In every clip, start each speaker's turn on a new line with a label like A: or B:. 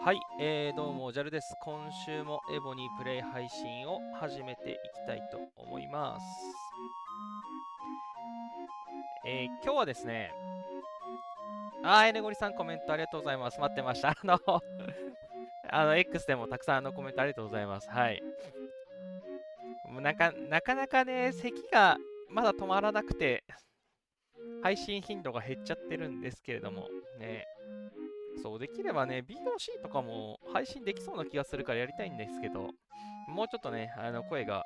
A: はい、どうも、ジャルです。今週もエボにプレイ配信を始めていきたいと思います。今日はですね、エネゴリさんコメントありがとうございます。待ってました。X でもたくさんコメントありがとうございます。はい。もうなかなかね、咳がまだ止まらなくて、配信頻度が減っちゃってるんですけれども、ね、そう、できればね、BOC とかも配信できそうな気がするからやりたいんですけど、もうちょっとね、声が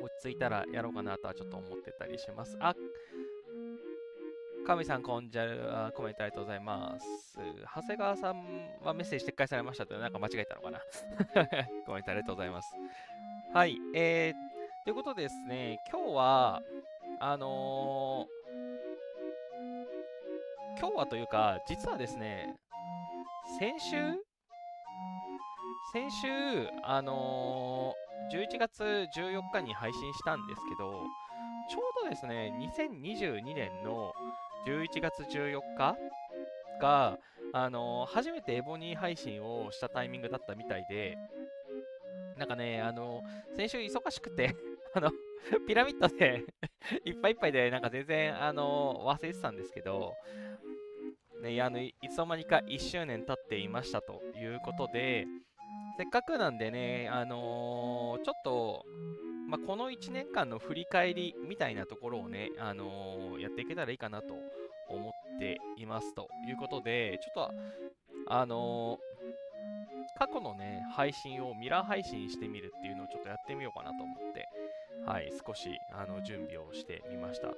A: 落ち着いたらやろうかなとはちょっと思ってたりします。神さん、こんじゃる、コメントありがとうございます。長谷川さんはメッセージ撤回されましたって、なんか間違えたのかな。コメントありがとうございます。はい、ということでですね、今日は、あの今日はというか、実はですね、先週先週、11月14日に配信したんですけど、ちょうどですね、2022年の11月14日が、初めてエボニー配信をしたタイミングだったみたいで、なんかね、先週忙しくてピラミッドでいっぱいいっぱいで、なんか全然、忘れてたんですけど、ね、いつの間にか1周年経っていましたということで、せっかくなんでね、ちょっと、この1年間の振り返りみたいなところをね、やっていけたらいいかなと思っていますということで、ちょっと、過去のね、配信をミラー配信してみるっていうのをちょっとやってみようかなと思って、はい、少し準備をしてみましたと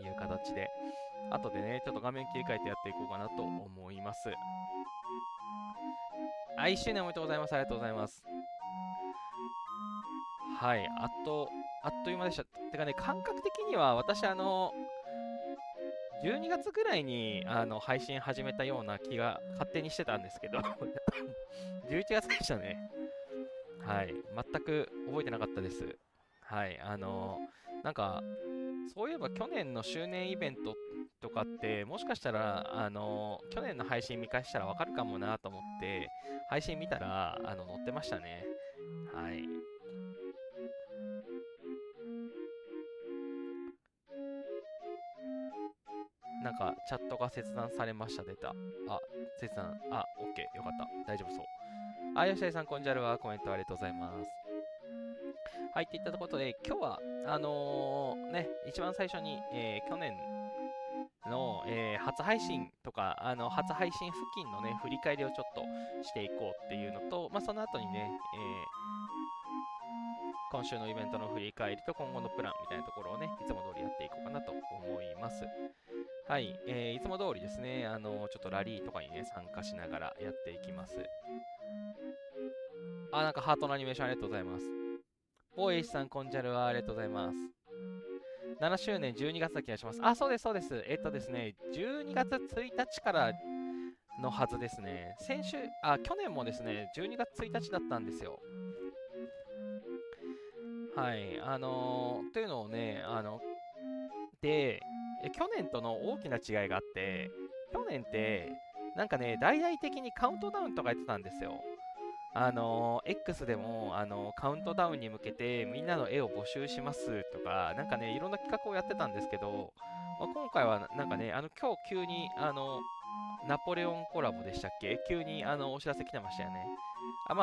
A: いう形で、後でね、ちょっと画面切り替えてやっていこうかなと思います。1周年おめでとうございます。ありがとうございます。はい、あっという間でした。てかね、感覚的には私、12月ぐらいに配信始めたような気が勝手にしてたんですけど11月でしたね。はい、全く覚えてなかったです。はい、なんか、そういえば去年の周年イベントとかって、もしかしたら、去年の配信見返したらわかるかもなと思って、配信見たら、載ってましたね。はい。なんか、チャットが切断されました、出た。切断、オッケー、よかった。大丈夫そう。吉田さん、こんにちは。コメントありがとうございます。はい、っていったことで、今日は、一番最初に、去年の、初配信とか、初配信付近のね、振り返りをちょっとしていこうっていうのと、その後にね、今週のイベントの振り返りと今後のプランみたいなところをね、いつも通りやっていこうかなと思います。はい、いつも通りですね、ちょっとラリーとかにね、参加しながらやっていきます。なんかハートのアニメーションありがとうございます。大石さん、こんじゃるはありがとうございます。7周年12月だ気がします。そうです、そうです。ですね、12月1日からのはずですね。去年もですね、12月1日だったんですよ。はい、というのをね、で、去年との大きな違いがあって、去年って、なんかね、大々的にカウントダウンとかやってたんですよ。X でも、カウントダウンに向けてみんなの絵を募集しますとか、なんかね、いろんな企画をやってたんですけど、今回はなんかね、今日急に、ナポレオンコラボでしたっけ、急に、お知らせ来てましたよね。一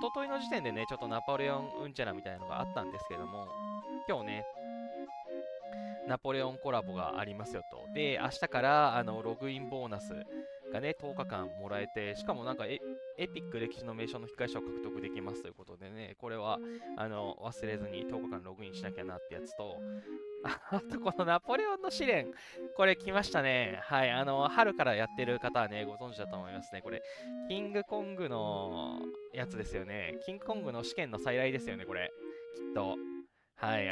A: 昨日の時点でね、ちょっとナポレオンうんちゃらみたいなのがあったんですけども、今日ね、ナポレオンコラボがありますよと。で、明日からログインボーナスがね、10日間もらえて、しかもなんかエピック歴史の名称の引き換え書を獲得できますということでね、これは忘れずに10日間ログインしなきゃなってやつと、あとこのナポレオンの試練、これ来ましたね。はい、春からやってる方はね、ご存知だと思いますね。これ、キングコングのやつですよね。キングコングの試験の再来ですよね、これ。きっと。はい、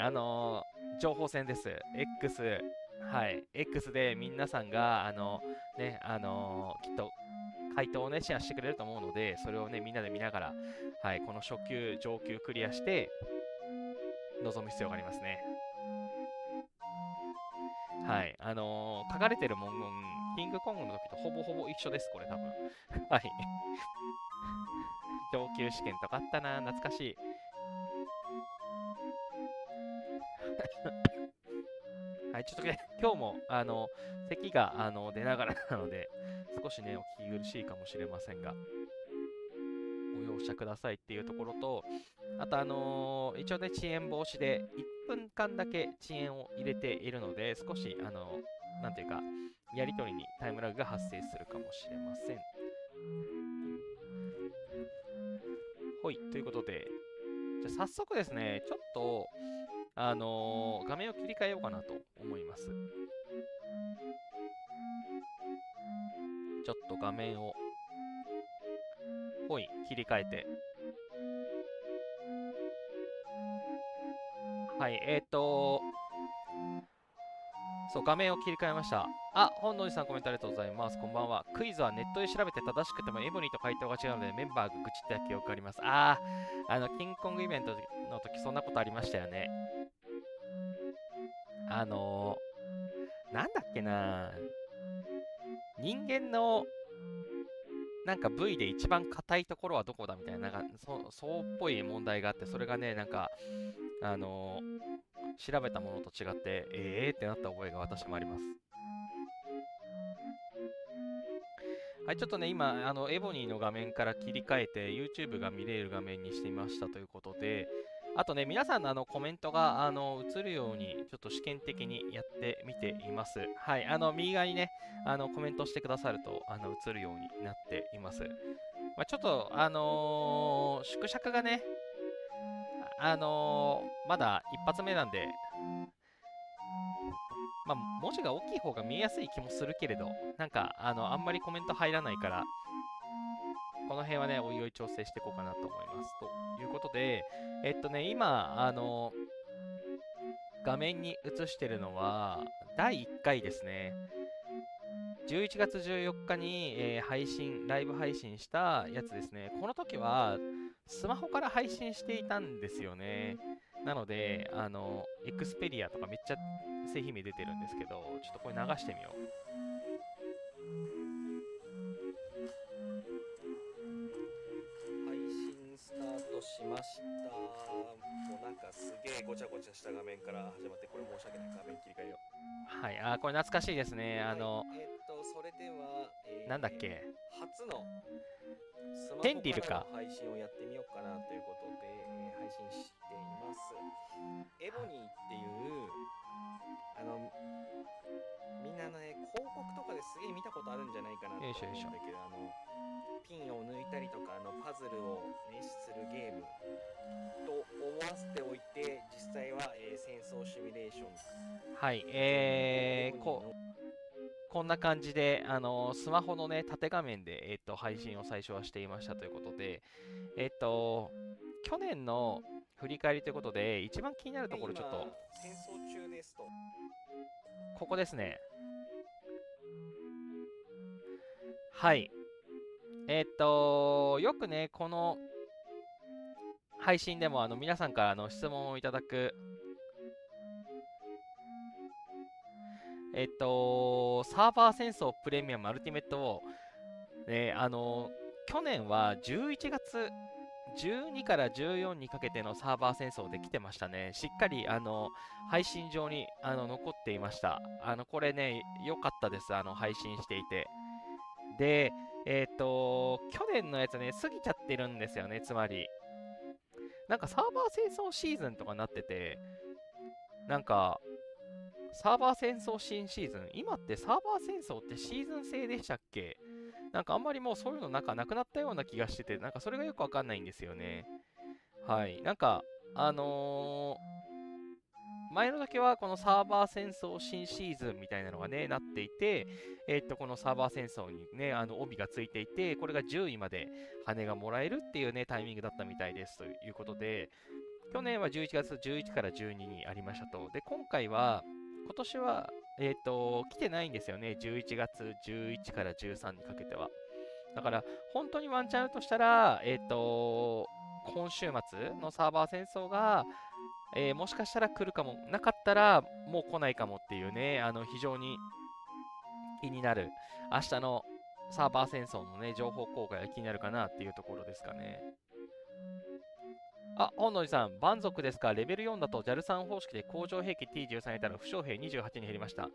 A: 情報戦です。X、はい、X で皆さんが、きっと回答をね、シェアしてくれると思うので、それをね、みんなで見ながら、はい、この初級、上級クリアして、臨む必要がありますね。はい、書かれてる文言キングコングの時とほぼほぼ一緒です、これ多分。はい。上級試験とかあったな、懐かしい。はい、ちょっとね、今日も、咳が、出ながらなので、少しね、お聞き苦しいかもしれませんが、ご容赦くださいっていうところと、あと、一応ね、遅延防止で1分間だけ遅延を入れているので、少し、なんていうか、やり取りにタイムラグが発生するかもしれません。ほい、ということで、じゃあ早速ですね、ちょっと、画面を切り替えようかなと思います。ちょっと画面を、ほい、切り替えて。はい、そう、画面を切り替えました。あ、本能寺さんコメントありがとうございます。こんばんは。クイズはネットで調べて正しくてもエボニーと回答が違うのでメンバーが愚痴った記憶あります。キングコングイベントの時そんなことありましたよね。なんだっけな、人間のなんか部位で一番硬いところはどこだみたいな、なんかそうっぽい問題があって、それがね、なんか、調べたものと違って、ってなった覚えが私もあります。はい、ちょっとね、今、エボニーの画面から切り替えて、YouTube が見れる画面にしてみましたということで、あとね、皆さんのコメントが映るように、ちょっと試験的にやってみています。はい、右側にね、コメントしてくださると、映るようになっています。まあ、ちょっと、縮尺がね、まだ一発目なんで、まあ、文字が大きい方が見えやすい気もするけれど、なんか、あんまりコメント入らないから、この辺はね、おいおい調整していこうかなと思います。ということで、今、画面に映してるのは、第1回ですね。11月14日に、ライブ配信したやつですね。この時は、スマホから配信していたんですよね。なので、エクスペリアとかめっちゃ製品名出てるんですけど、ちょっとこれ流してみよう。配信スタートしました。もうなんかすげえごちゃごちゃした画面から始まって、これ申し訳ない。画面切り替えよう。はい、これ懐かしいですね。
B: はい、それでは、
A: なんだっけ、
B: 初のスマ
A: テン
B: ホ
A: リルか。
B: からの配信をやってみようかなということで、配信しています。エボニーっていうみんなね、広告とかですげえ見たことあるんじゃないかなと思うんだけど、ピンを抜いたりとかパズルを、ね、するゲームと思わせておいて、実際は、戦争シミュレーション。
A: はい、こんな感じで、スマホのね、縦画面で、配信を最初はしていましたということで、去年の振り返りということで、一番気になるところちょっと、
B: 戦争中ですと。
A: ここですね。はい。よくね、この配信でも皆さんからの質問をいただく、サーバー戦争プレミアムアルティメットを、ね、去年は11月12から14にかけてのサーバー戦争で来てましたね。しっかり配信上に残っていました。これね、良かったです。配信していて。で、去年のやつね、過ぎちゃってるんですよね、つまり。なんかサーバー戦争シーズンとかなってて、なんか、サーバー戦争新シーズン、今ってサーバー戦争ってシーズン制でしたっけ？なんかあんまりもうそういうのなんかなくなったような気がしてて、なんかそれがよくわかんないんですよね。はい。なんか、前の時はこのサーバー戦争新シーズンみたいなのがね、なっていて、このサーバー戦争にね、帯がついていて、これが10位まで羽がもらえるっていうね、タイミングだったみたいですということで、去年は11月11から12にありましたと。で、今回は、今年は、来てないんですよね。11月11から13にかけては。だから、本当にワンチャンあるとしたら、今週末のサーバー戦争が、もしかしたら来るかも、なかったらもう来ないかもっていうね、非常に気になる。明日のサーバー戦争のね、情報公開が気になるかなっていうところですかね。あ、本能寺さん、蛮族ですか？レベル4だと JAL3 方式で工場兵器 T13 いたら負傷兵28に減りました。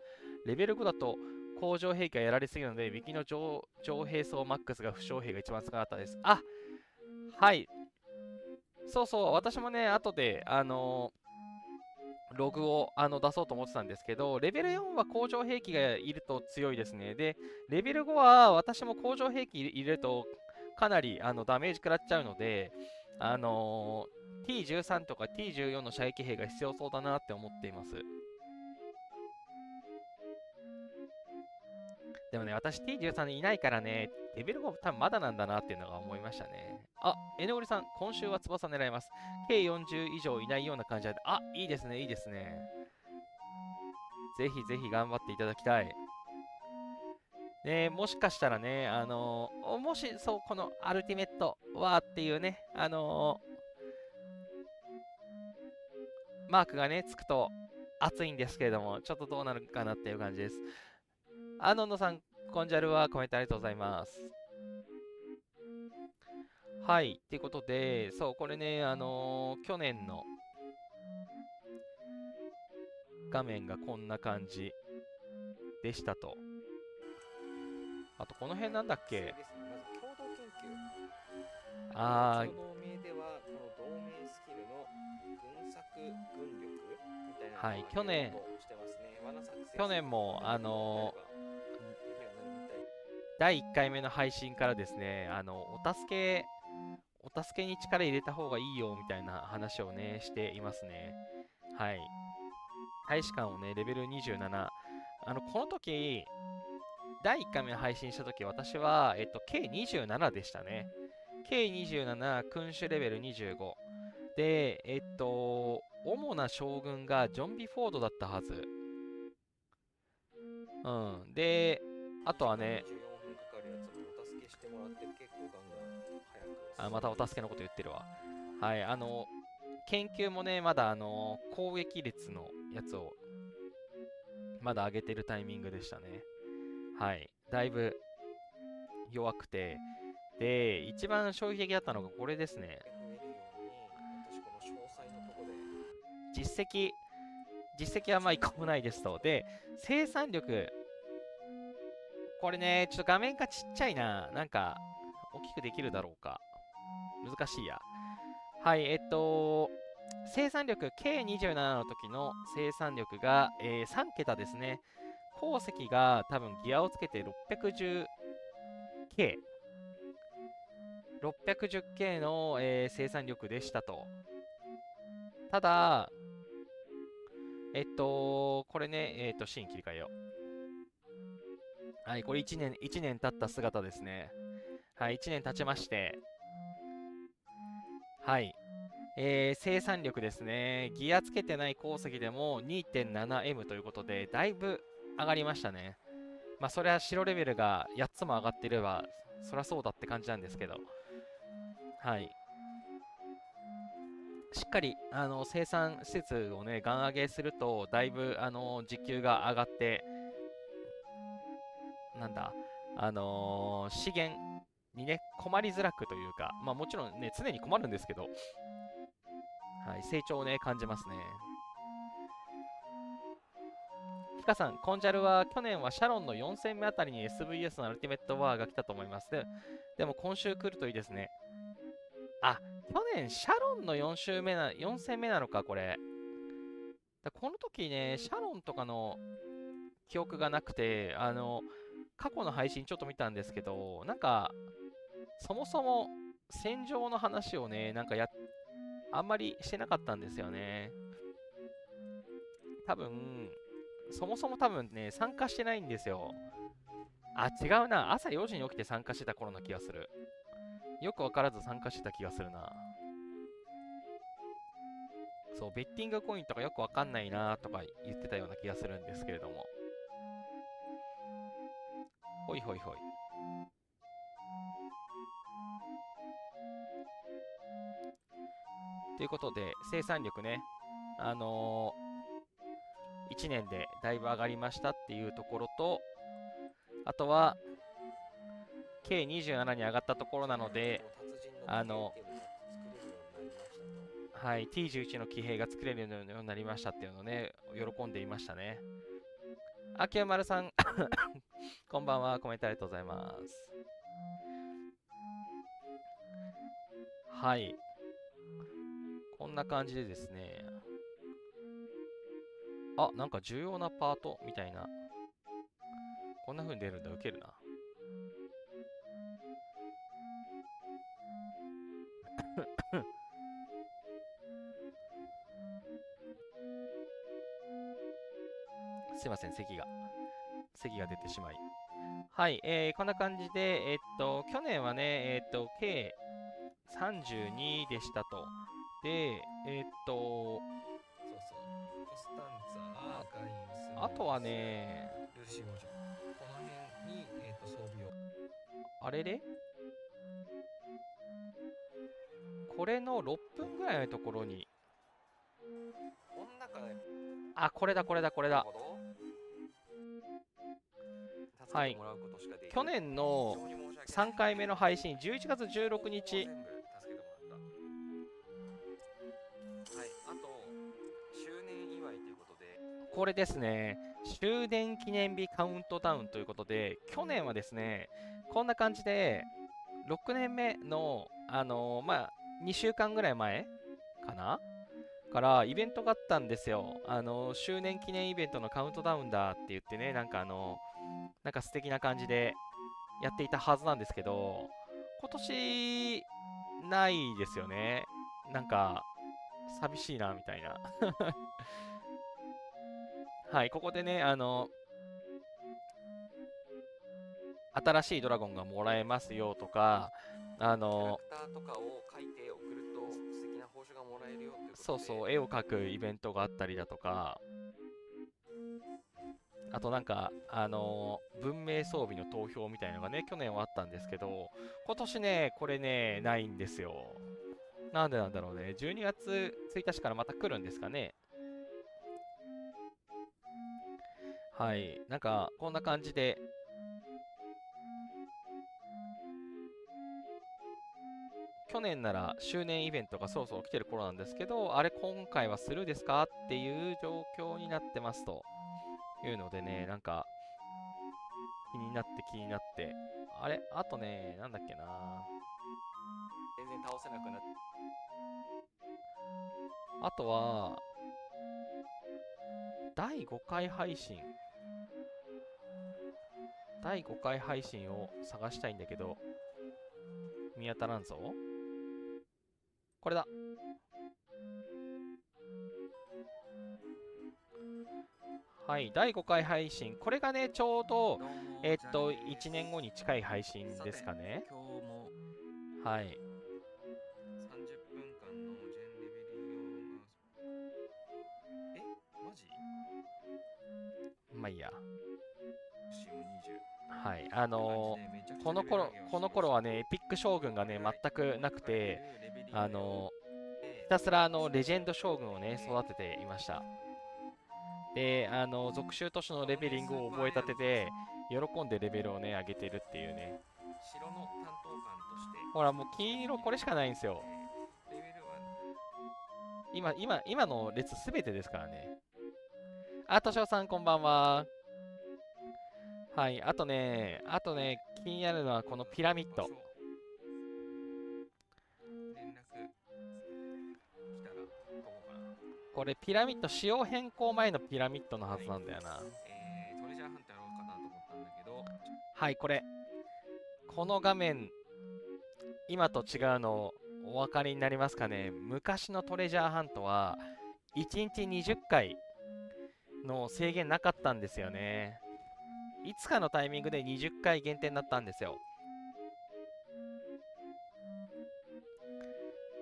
A: レベル5だと工場兵器がやられすぎるので、ウィキの上兵装マックスが負傷兵が一番少なかったです。あ、はい。そうそう、私もね、後で、ログを出そうと思ってたんですけど、レベル4は工場兵器がいると強いですね。で、レベル5は私も工場兵器入れるとかなりダメージ食らっちゃうので、T13 とか T14 の射撃兵が必要そうだなって思っています。でもね、私 T13 いないからね、レベル5多分まだなんだなっていうのが思いましたね。あ、N ゴリさん、今週は翼狙います。計40以上いないような感じで、あ、いいですね、いいですね。ぜひぜひ頑張っていただきたい。ね、もしかしたらね、もし、そう、このアルティメットはっていうね、マークがね、つくと熱いんですけれども、ちょっとどうなるかなっていう感じです。のんのさん、コンジャルはコメントありがとうございます。はい、ということで、そう、これね、去年の画面がこんな感じでしたと。あと、この辺なんだっけ？
B: まず共同研究。
A: あ
B: ー、同盟では、この同盟スキルの軍作、軍力みたいな
A: はい、去年も、第1回目の配信からですね、お助けに力入れた方がいいよみたいな話をね、していますね。はい。大使館をね、レベル27。この時、第1回目の配信した時、私は、計27でしたね。計27、君主レベル25。で、主な将軍がジョン・ビフォードだったはず。うん。で、あとはね、またお助けのこと言ってるわ。はい、研究もね、まだ攻撃率のやつを、まだ上げてるタイミングでしたね。はい、だいぶ弱くて、で、一番衝撃的だったのがこれですね。実績はまあ一個もないですと。で、生産力、これね、ちょっと画面がちっちゃいな。なんか、大きくできるだろうか。難しいや。はい、生産力、計27の時の生産力が、3桁ですね。鉱石が多分ギアをつけて 610K。610K の、生産力でしたと。ただ、これね、シーン切り替えよう。はい、これ1年経った姿ですね。はい、1年経ちまして、はい、生産力ですね。ギアつけてない鉱石でも 2.7M ということで、だいぶ上がりましたね。まあ、それは白レベルが8つも上がっていれば、そりゃそうだって感じなんですけど、はい。しっかり生産施設をね、ガン上げすると、だいぶ時給が上がって、なんだ、資源にね、困りづらくというか、まあもちろんね、常に困るんですけど、はい、成長をね、感じますね。ヒカさん、コンジャルは去年はシャロンの4戦目あたりに SVS のアルティメットワーが来たと思います。でも今週来るといいですね。あ、去年シャロンの4戦目なのか、これ。この時ね、シャロンとかの記憶がなくて、過去の配信ちょっと見たんですけど、なんか、そもそも戦場の話をね、なんかあんまりしてなかったんですよね。多分、そもそも多分ね、参加してないんですよ。あ、違うな。朝4時に起きて参加してた頃の気がする。よくわからず参加してた気がするな。そう、ベッティングコインとかよくわかんないなとか言ってたような気がするんですけれども。ほいほいほい。ということで、生産力ね、1年でだいぶ上がりましたっていうところと、あとは、K27 に上がったところなので、はい、T11 の騎兵が作れるようになりましたっていうのをね、喜んでいましたね。秋山丸さん、こんばんは、コメントありがとうございます。はい。こんな感じでですね。あ、なんか重要なパートみたいな。こんな風に出るんだ、ウケるな。すいません、咳が出てしまい。はい、こんな感じで、去年はね、計32でしたと。で、
B: そうそう、コスタンツァ、ガイウス、
A: あとはね、
B: ルシオ女、この辺に、装備を。
A: あれれこれの6分ぐらいのところに、
B: この中で、
A: あ、これだ。はい。去年の3回目の配信、11月16日。
B: はい、あと、周年祝いということで。
A: これですね、終電記念日カウントダウンということで、去年はですね、こんな感じで、6年目の、2週間ぐらい前かなからイベントがあったんですよ。周年記念イベントのカウントダウンだって言ってね、なんか素敵な感じでやっていたはずなんですけど、今年、ないですよね。なんか、寂しいな、みたいな。はい、ここでね、新しいドラゴンがもらえますよとか、
B: キャラクターとかを描いて送ると素敵な報酬がもらえるよっていうことで。
A: そうそう、絵を描くイベントがあったりだとか、あとなんか、文明装備の投票みたいなのがね、去年はあったんですけど、今年ね、これね、ないんですよ。なんでなんだろうね。12月1日からまた来るんですかね。はい。なんか、こんな感じで、去年なら周年イベントがそろそろ来てる頃なんですけど、あれ今回はスルーですかっていう状況になってますというのでね、なんか気になって、あれあとね、なんだっけな、
B: 全然倒せなくなって。
A: あとは、第5回配信を探したいんだけど、見当たらんぞ。これだ。はい、第5回配信。これがね、ちょうど、1年後に近い配信ですかね。
B: 今日も、
A: はい。
B: 30分間のジェンレベル用が、マジ？
A: まあいいや。
B: は
A: い、この頃はね、エピック将軍がね、全くなくて、ひたすらレジェンド将軍をね、育てていました。で、属州都市のレベリングを覚えたてで、喜んでレベルをね、上げてるっていうね。
B: 城の担当官として。
A: ほら、もう金色これしかないんですよ。今の列すべてですからね。あ、としおさんこんばんは。はい、あとね、気になるのはこのピラミッド。これピラミッド、仕様変更前のピラミッドのはずなんだよな。
B: トレジャーハントやろうかなと思ったんだけど。
A: はい、この画面、今と違うのお分かりになりますかね。昔のトレジャーハントは、1日20回の制限なかったんですよね。いつかのタイミングで20回限定になったんですよ。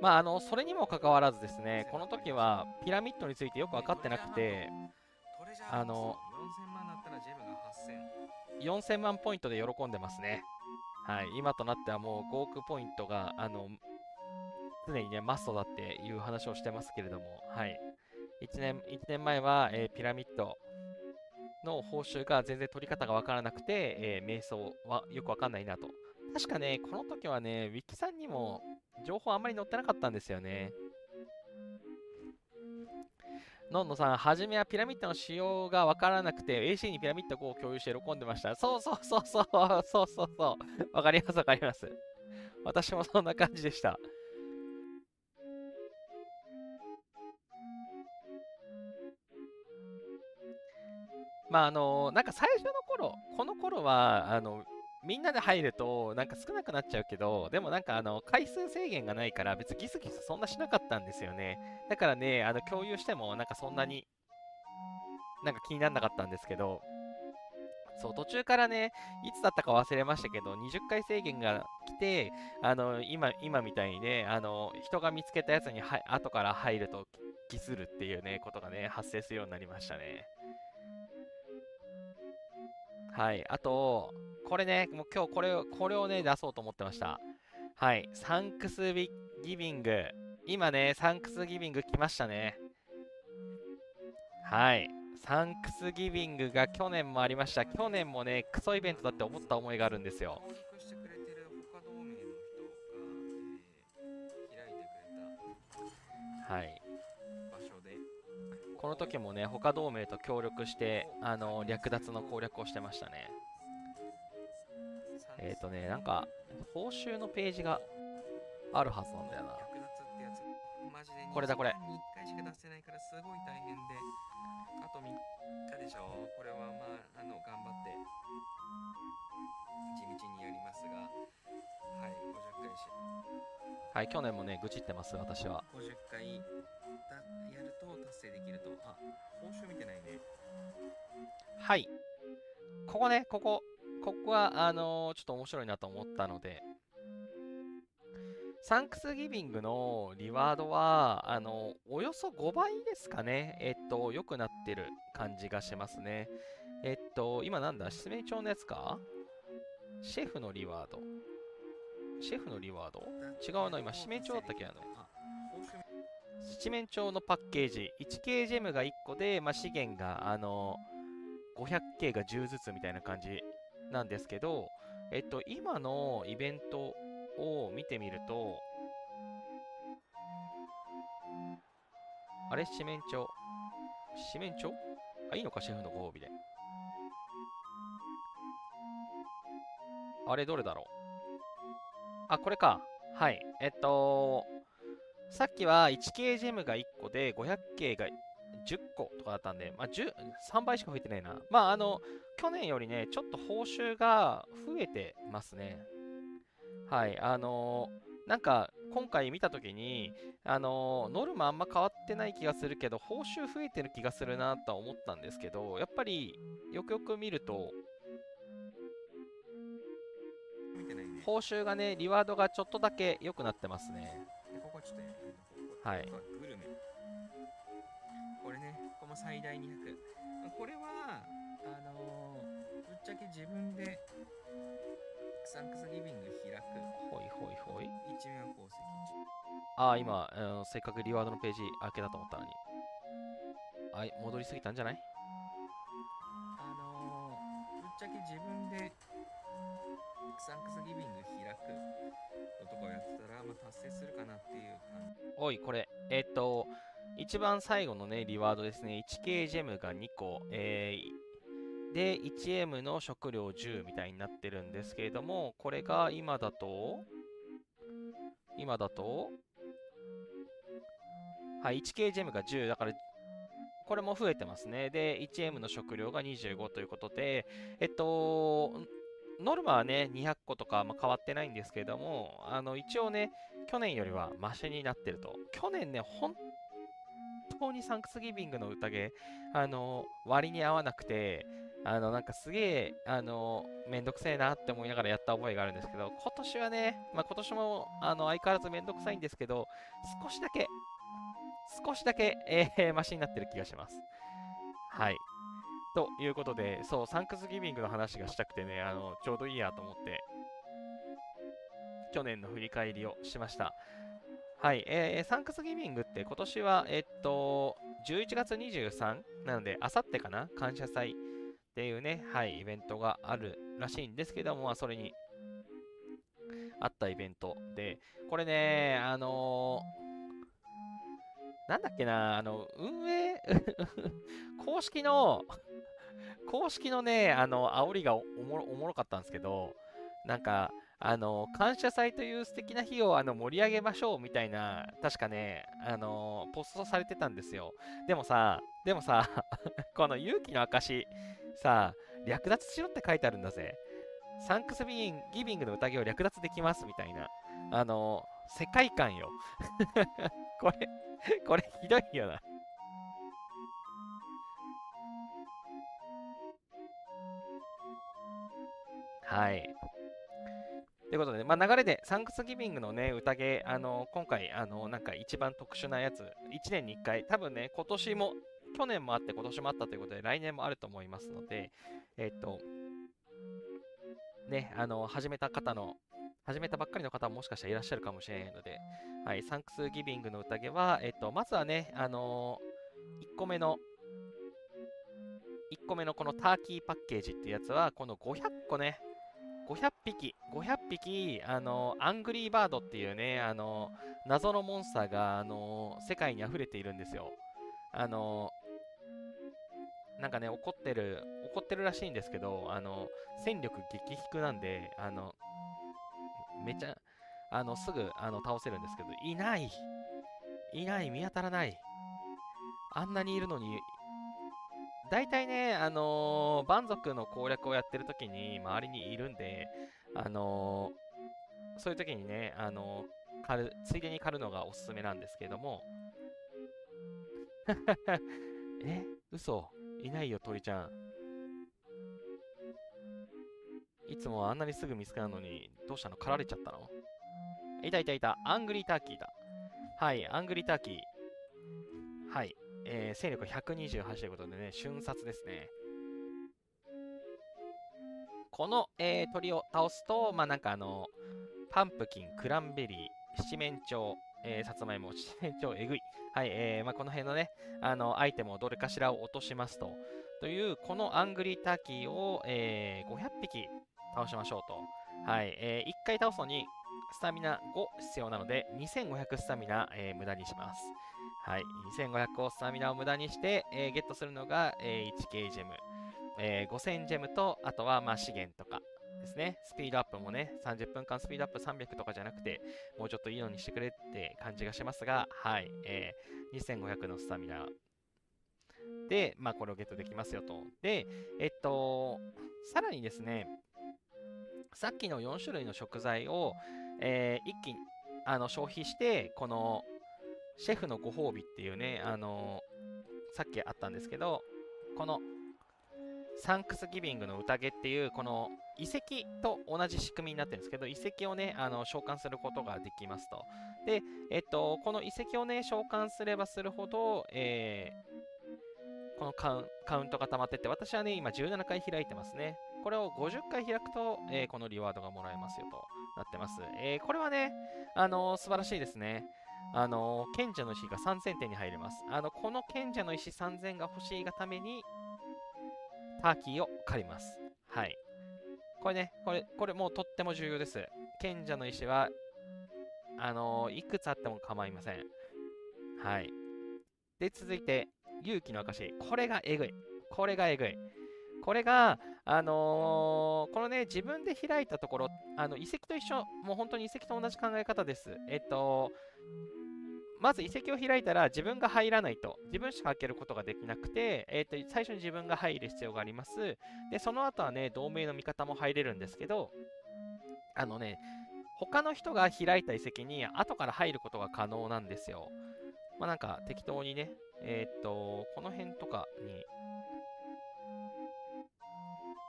A: まあ、それにもかかわらずですね、この時はピラミッドについてよく分かってなくて、4000万ポイントで喜んでますね。はい、今となってはもう5億ポイントが、常にね、マストだっていう話をしてますけれども、はい。1年前は、ピラミッドの報酬が全然取り方がわからなくて、瞑想はよくわかんないなと。確かね、この時はね、ウィキさんにも情報あんまり載ってなかったんですよね。のんのさん、初めはピラミッドの仕様がわからなくて、AC にピラミッド5を共有して喜んでました。そうそうそうそう、そうそうそう。わかりますわかります。私もそんな感じでした。まあなんか最初の頃、この頃は、みんなで入ると、なんか少なくなっちゃうけど、でもなんか回数制限がないから、別にギスギスそんなしなかったんですよね。だからね、共有しても、なんかそんなになんか気にならなかったんですけど、そう、途中からね、いつだったか忘れましたけど、20回制限が来て、今みたいにね、人が見つけたやつに後から入ると、ギスるっていうね、ことがね、発生するようになりましたね。はい。あと、これね、もう今日これをね、出そうと思ってました。はい。サンクスギビング。今ね、サンクスギビング来ましたね。はい。サンクスギビングが去年もありました。去年もね、クソイベントだって思った思いがあるんですよ。
B: 協力してくれてる他同盟の人が、開いてくれた、
A: はい。
B: 場所で。
A: この時もね、他同盟と協力して、略奪の攻略をしてましたね。なんか、報酬のページがあるはずなんだよな。
B: 略奪ってやつ、マジで
A: これだこれ。
B: 2時間に1回しか出せないからすごい大変で、あと3日でしょ。これはまあ、頑張って地道にやりますが、はい、50回し。
A: はい、去年もね、愚痴ってます、私は。
B: 50回やると達成できると。あ、報酬見てないね。
A: はい。ここね、ここは、ちょっと面白いなと思ったので、サンクスギビングのリワードは、およそ5倍ですかね。良くなってる感じがしますね。今なんだ、七面鳥のやつか？シェフのリワード。シェフのリワード違うな、今、七面鳥だったっけ？七面鳥のパッケージ。1K ジェムが1個で、まあ、資源が、500K が10ずつみたいな感じなんですけど、今のイベントを見てみると、あれ七面鳥。七面鳥あ、いいのか、シェフのご褒美で。あれ、どれだろう。あ、これか。はい。さっきは 1K ジェムが1個で 500K が10個とかだったんで、まあ、3倍しか増えてないな。まあ、去年よりね、ちょっと報酬が増えてますね。はい。なんか、今回見たときに、ノルマあんま変わってない気がするけど、報酬増えてる気がするなとは思ったんですけど、やっぱり、よくよく見ると、報酬がね、リワードがちょっとだけ良くなってますね。
B: ここちょっ
A: とはい。
B: グルメ。これね、ここも最大200。これは、ぶっちゃけ自分でサンクスギビング開く。
A: ほいほいほい。
B: 一面宝石。
A: ああ、今、せっかくリワードのページ開けたと思ったのに。はい、戻りすぎたんじゃない？
B: ぶっちゃけ自分でサンクスギビング開くのとかをやってたら、まあ、達成するかなっていう感じ。
A: おい、これ、一番最後のね、リワードですね。1K ジェムが2個、で、1M の食料10みたいになってるんですけれども、これが今だと、はい、1K ジェムが10、だから、これも増えてますね。で、1M の食料が25ということで、ノルマはね、200個とか、まあ、変わってないんですけれども、一応ね、去年よりはマシになってると。去年ね、本当にサンクスギビングの宴、割に合わなくて、なんかすげえ、めんどくせえなって思いながらやった覚えがあるんですけど、今年はね、まあ、今年も、相変わらずめんどくさいんですけど、少しだけ、マシになってる気がします。はい。ということで、そう、サンクスギビングの話がしたくてね、ちょうどいいやと思って、去年の振り返りをしました。はい、サンクスギビングって今年は、11月23なので、あさってかな、感謝祭っていうね、はい、イベントがあるらしいんですけども、まあ、それにあったイベントで、これね、なんだっけな、運営公式のね、煽りがおもろかったんですけど、なんか、感謝祭という素敵な日を盛り上げましょうみたいな、確かね、ポストされてたんですよ。でもさ、この勇気の証、さ、略奪しろって書いてあるんだぜ。サンクスギビングの宴を略奪できますみたいな。世界観よ。これ、これひどいよな。はい。ということで、まあ、流れで、サンクスギビングのね、宴、今回、なんか一番特殊なやつ、1年に1回、多分ね、今年も、去年もあって、今年もあったということで、来年もあると思いますので、ね、始めたばっかりの方ももしかしたらいらっしゃるかもしれないので、はい、サンクスギビングの宴は、まずはね、1個目のこのターキーパッケージっていうやつは、この500個ね、500匹、アングリーバードっていうね、謎のモンスターが、世界に溢れているんですよ。なんかね、怒ってるらしいんですけど、戦力激低なんで、めちゃ、すぐ、倒せるんですけど、いない、見当たらない。あんなにいるのに、大体ね、蛮族の攻略をやってる時に周りにいるんで、そういう時にね、ついでに狩るのがおすすめなんですけども、嘘、いないよ、鳥ちゃん。いつもあんなにすぐ見つかるのに、どうしたの？狩られちゃったの？いた。アングリーターキーだ。はい、アングリーターキー。はい。戦力128ということでね、瞬殺ですね。この、鳥を倒すと、まあ、なんかパンプキン、クランベリー、七面鳥、さつまいも、七面鳥、えぐい。はい、まあ、この辺のね、アイテムをどれかしらを落としますと。という、このアングリーターキーを、500匹倒しましょうと。はい、1回倒すのに、スタミナ5必要なので、2500スタミナ、無駄にします。はい、2500をスタミナを無駄にして、ゲットするのが、1K ジェム。5000ジェムと、あとはまあ資源とかですね。スピードアップもね、30分間スピードアップ300とかじゃなくて、もうちょっといいのにしてくれって感じがしますが、はい、2500のスタミナで、まあこれをゲットできますよと。で、さらにですね、さっきの4種類の食材を、一気に消費して、このシェフのご褒美っていうね、さっきあったんですけど、このサンクスギビングの宴っていう、この遺跡と同じ仕組みになってるんですけど、遺跡をね、召喚することができますと。で、この遺跡をね、召喚すればするほど、このカウントが溜まってって、私はね、今17回開いてますね。これを50回開くと、このリワードがもらえますよとなってます。これはね、素晴らしいですね。賢者の石が3000点に入ります。この賢者の石3000が欲しいがために、ターキーを借ります。はい。これね、これもうとっても重要です。賢者の石は、いくつあっても構いません。はい。で、続いて、勇気の証。これがえぐい。これが、このね、自分で開いたところ、遺跡と一緒、もう本当に遺跡と同じ考え方です。まず遺跡を開いたら自分が入らないと、自分しか開けることができなくて、最初に自分が入る必要があります。で、その後はね、同盟の味方も入れるんですけど、他の人が開いた遺跡に後から入ることが可能なんですよ。まあなんか適当にね、この辺とかに、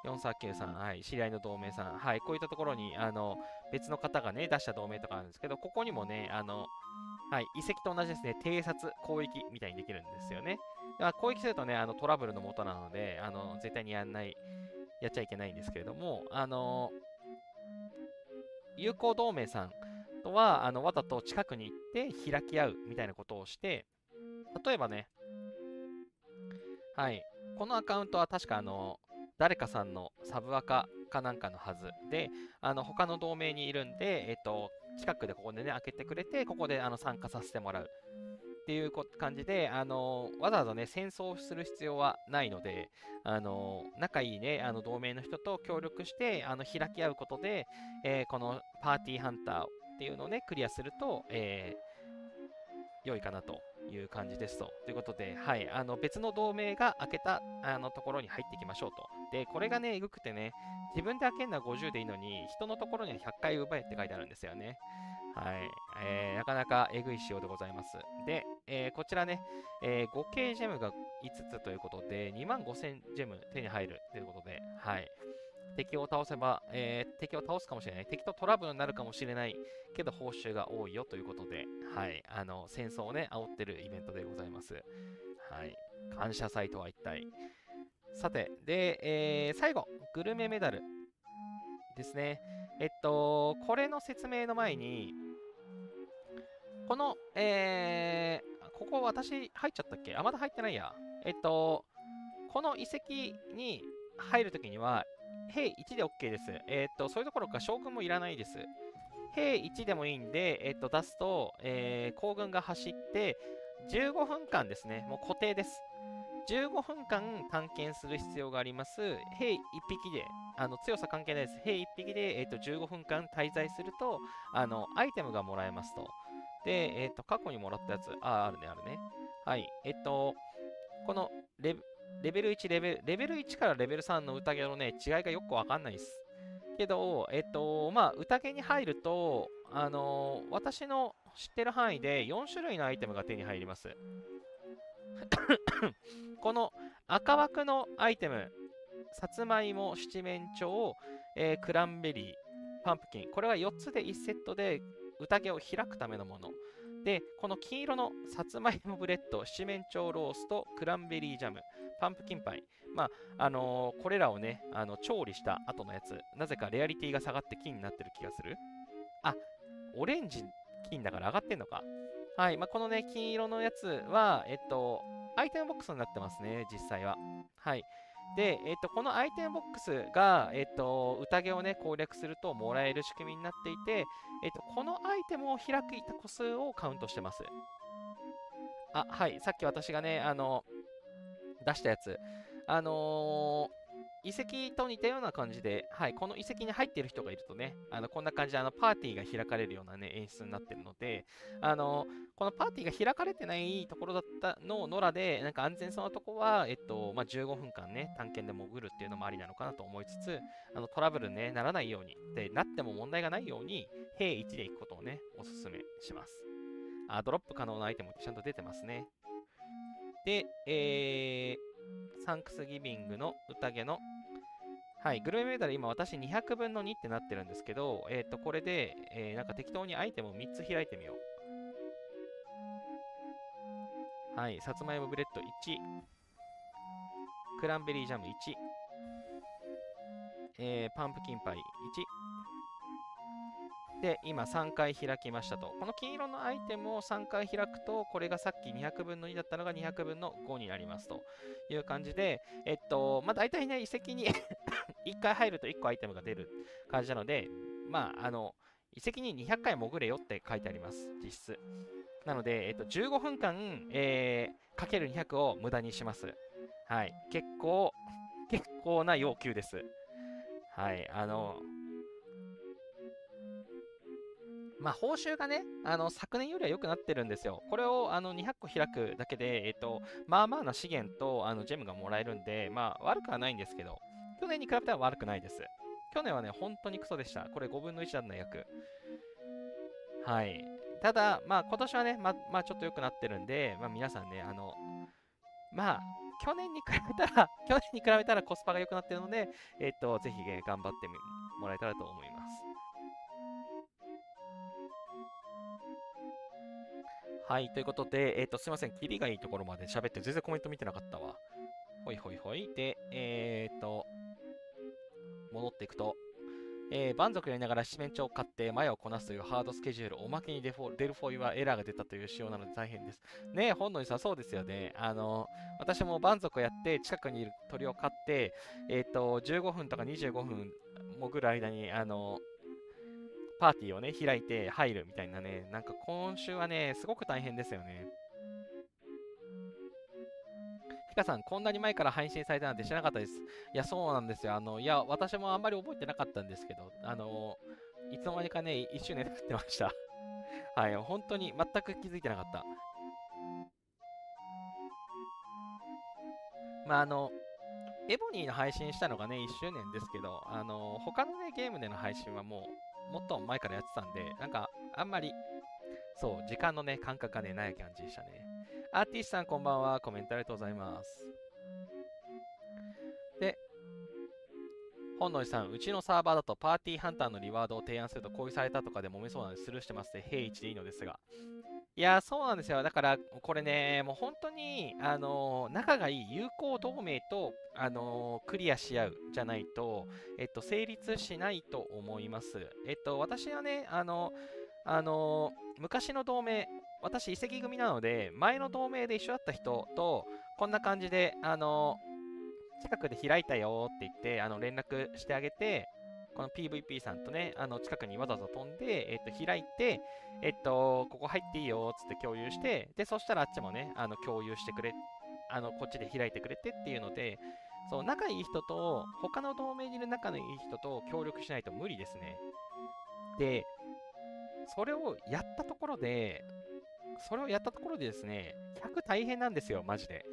A: 4393、はい、知り合いの同盟さん、はい、こういったところに、別の方がね、出した同盟とかあるんですけど、ここにもね、はい、遺跡と同じですね、偵察、攻撃みたいにできるんですよね。攻撃するとね、トラブルの元なので、絶対にやっちゃいけないんですけれども、友好同盟さんとは、わざと近くに行って開き合うみたいなことをして、例えばね、はい、このアカウントは確か誰かさんのサブアカかなんかのはずで、他の同盟にいるんで、近くでここでね、開けてくれて、ここで参加させてもらうっていう感じで、わざわざね、戦争する必要はないので、仲いいね、同盟の人と協力して、開き合うことで、このパーティーハンターっていうのをね、クリアすると、良いかなという感じですと。ということで、はい、別の同盟が開けたところに入っていきましょうと。で、これがね、えぐくてね、自分で開けるのは50でいいのに、人のところには100回奪えって書いてあるんですよね。はい、なかなかえぐい仕様でございます。で、こちらね、合計ジェムが5つということで、25000ジェム手に入るということで、はい。敵を倒せば、敵を倒すかもしれない。敵とトラブルになるかもしれないけど報酬が多いよということで、はい。戦争をね、煽ってるイベントでございます。はい。感謝祭とは一体。さて、で、最後、グルメメダルですね。これの説明の前に、この、ここ私入っちゃったっけ？あ、まだ入ってないや。この遺跡に入るときには、兵1で OK です。そういうところか将軍もいらないです。兵1でもいいんで、出すと、行軍が走って、15分間ですね。もう固定です。15分間探検する必要があります。兵1匹で、強さ関係ないです。兵1匹で、15分間滞在すると、アイテムがもらえますと。で、過去にもらったやつ、あるね、あるね。はい。このレベル1、レベル1からレベル3の宴のね、違いがよくわかんないです。けど、まあ、宴に入ると、私の知ってる範囲で4種類のアイテムが手に入ります。この赤枠のアイテム、さつまいも、七面鳥、クランベリー、パンプキン。これは4つで1セットで宴を開くためのもの。で、この金色のさつまいもブレッド、七面鳥ロースト、クランベリージャム、パンプキンパイ。まあ、これらをね、調理した後のやつ、なぜかレアリティが下がって金になってる気がする。あ、オレンジ金だから上がってんのか。はい、まあ、このね、金色のやつは、アイテムボックスになってますね、実際は。はい。で、このアイテムボックスが、宴をね、攻略するともらえる仕組みになっていて、このアイテムを開く個数をカウントしてます。あ、はい、さっき私がね、出したやつ。遺跡と似たような感じで、はい、この遺跡に入っている人がいるとね、こんな感じでパーティーが開かれるようなね、演出になってるので、このパーティーが開かれてないところだったのを野良で、なんか安全そうなとこは、まあ、15分間ね、探検で潜るっていうのもありなのかなと思いつつ、トラブルね、ならないように、で、なっても問題がないように、兵1で行くことをね、おすすめします。ドロップ可能なアイテムってちゃんと出てますね。で、サンクスギビングの宴の、はい、グルメメダル今私200分の2ってなってるんですけど、これで、なんか適当にアイテムを3つ開いてみよう。はい、さつまいもブレッド1、クランベリージャム1、パンプキンパイ1、で、今3回開きましたと。この金色のアイテムを3回開くと、これがさっき200分の2だったのが200分の5になりますという感じで、まあ大体ね、遺跡に1回入ると1個アイテムが出る感じなので、まあ、遺跡に200回潜れよって書いてあります、実質。なので、15分間、かける200を無駄にします。はい。結構な要求です。はい。まあ、報酬がね、昨年よりは良くなってるんですよ。これを200個開くだけで、まあまあな資源とジェムがもらえるんで、まあ悪くはないんですけど、去年に比べたら悪くないです。去年はね、本当にクソでした。これ5分の1だった約。はい。ただ、まあ今年はね、まあちょっと良くなってるんで、まあ皆さんね、まあ、去年に比べたらコスパが良くなってるので、ぜひ、頑張ってもらえたらと思います。はい、ということで、すいません、キリがいいところまで喋って全然コメント見てなかったわ。ほいほいほい。で、戻っていくと、満足やりながら七面鳥を買って前をこなすというハードスケジュール、おまけにデルフォイはエラーが出たという仕様なので大変です。ねえ、本能にさ、そうですよね。私も満足やって近くにいる鳥を買って、15分とか25分もぐる間に、パーティーをね、開いて入るみたいなね、なんか今週はね、すごく大変ですよね。ヒカさん、こんなに前から配信されたなんて知らなかったです。いや、そうなんですよ。いや、私もあんまり覚えてなかったんですけど、いつの間にかね、1周年経ってました。はい、本当に全く気づいてなかった。まあ、エボニーの配信したのがね、1周年ですけど、他のね、ゲームでの配信はもう、もっと前からやってたんで、なんか、あんまり、そう、時間のね、感覚がね、ない感じでしたね。アーティストさん、こんばんは。コメントありがとうございます。で、本能寺さん、うちのサーバーだとパーティーハンターのリワードを提案すると攻撃されたとかで揉めそうなのでスルーしてますね。平一でいいのですが。いや、そうなんですよ。だから、これね、もう本当に、仲がいい友好同盟と、クリアし合うじゃないと、成立しないと思います。私はね、昔の同盟、私、遺跡組なので、前の同盟で一緒だった人と、こんな感じで、近くで開いたよって言って、連絡してあげて、この PVP さんとね、近くにわざわざ飛んで、開いて、ここ入っていいよっつって共有して、で、そしたらあっちもね、共有してくれ、こっちで開いてくれてっていうので、そう、仲いい人と、他の同盟にいる仲のいい人と協力しないと無理ですね。で、それをやったところで、ですね、100大変なんですよ、マジで。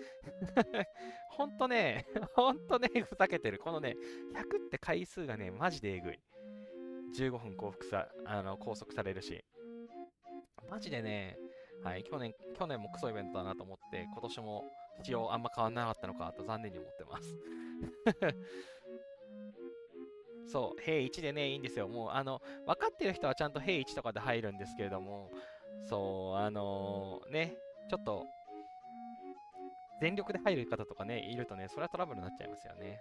A: ほんとね、ほんとね、ふざけてる。このね、100って回数がね、マジでえぐい。15分拘束されるし。マジでね、はい、去年もクソイベントだなと思って、今年も仕様あんま変わんなかったのかと残念に思ってます。そう、平1でね、いいんですよ。もう、分かってる人はちゃんと平1とかで入るんですけれども、そう、ね、ちょっと、全力で入る方とかね、いるとね、それはトラブルになっちゃいますよね。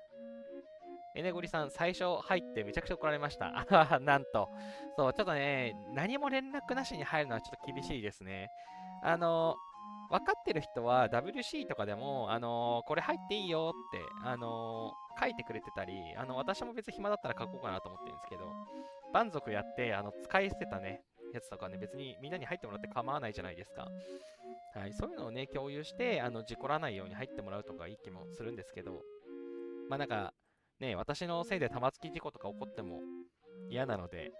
A: エネゴリさん、最初入ってめちゃくちゃ怒られました。あなんと。そう、ちょっとね、何も連絡なしに入るのはちょっと厳しいですね。分かってる人は WC とかでも、これ入っていいよって、書いてくれてたり、私も別に暇だったら書こうかなと思ってるんですけど、蛮族やって、使い捨てたね、やつとかね、別にみんなに入ってもらって構わないじゃないですか。はい、そういうのをね、共有して、事故らないように入ってもらうとかいい気もするんですけど、まあなんか、ね、私のせいで玉突き事故とか起こっても嫌なので、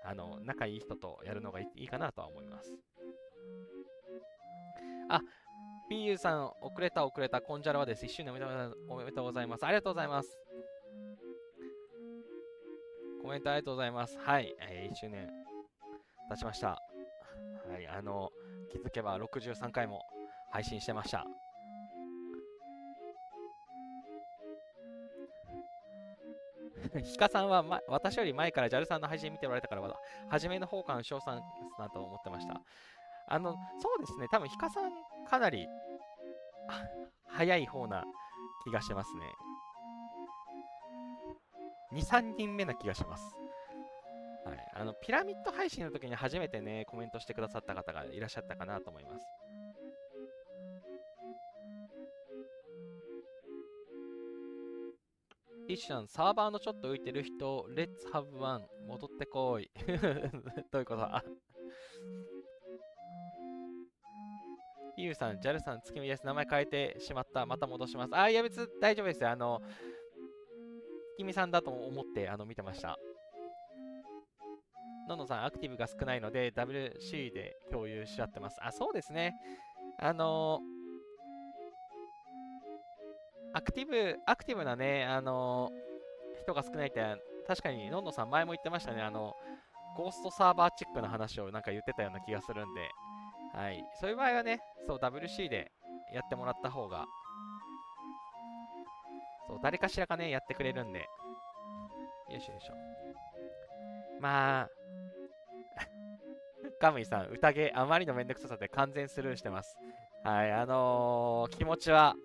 A: 仲いい人とやるのがいいかなとは思います。あ、PU さん、遅れた、コンジャラはです。1周年おめでとうございます。ありがとうございます。コメントありがとうございます。はい、1周年経ちました。はい、気づけば63回も配信してました。ヒカさんは、私より前から JAL さんの配信見ておられたから、初めの方から翔さんだと思ってました。そうですね、多分ヒカさんかなり早い方な気がしますね。2、3人目な気がします。はい、ピラミッド配信の時に初めてね、コメントしてくださった方がいらっしゃったかなと思います。イッシャン、サーバーのちょっと浮いてる人、Let's have one 戻ってこい。どういうことだゆうさん、JAL さん、月見です。名前変えてしまった。また戻します。いや、別に大丈夫ですよ。月見さんだと思って見てました。ののさん、アクティブが少ないので、WC で共有し合ってます。そうですね。アクティブなね、人が少ないって、確かに、のんのさん前も言ってましたね。ゴーストサーバーチックな話をなんか言ってたような気がするんで、はい。そういう場合はね、そう、WC でやってもらった方が、そう、誰かしらがね、やってくれるんで。よいしょよいしょ。まあ、ガムイさん、宴、あまりのめんどくささで完全スルーしてます。はい、気持ちは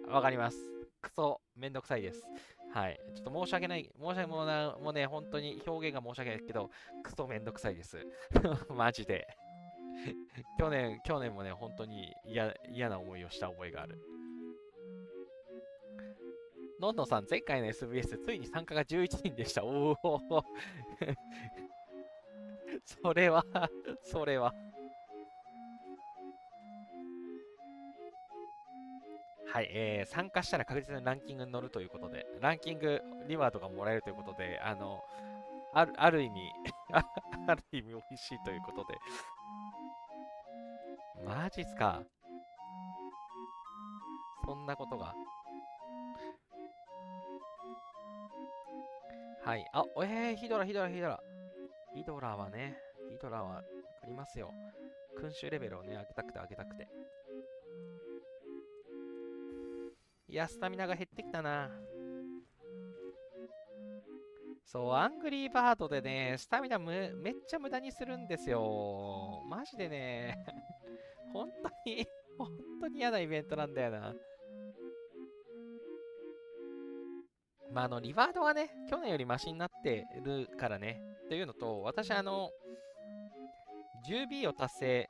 A: わかります。クソめんどくさいです。はい。ちょっと申し訳ない、もうね、本当に表現が申し訳ないけど、クソめんどくさいです。マジで。去年もね、本当に嫌な思いをした覚えがある。のんのさん、前回の SBS、ついに参加が11人でした。おお、それはそれは。はい、参加したら確実にランキングに乗るということで、ランキングリワードがもらえるということで、ある意味ある意味美味しいということで。マジっすか。そんなことが。はい。あ、ヒドラ。ヒドラはね、ヒドラはありますよ。君主レベルをね、上げたくて。いや、スタミナが減ってきたな。そう、アングリーバードでね、スタミナめっちゃ無駄にするんですよ。マジでね、本当に、本当に嫌なイベントなんだよな。まあ、リワードはね、去年よりマシになってるからね。っていうのと、私、10B を達成、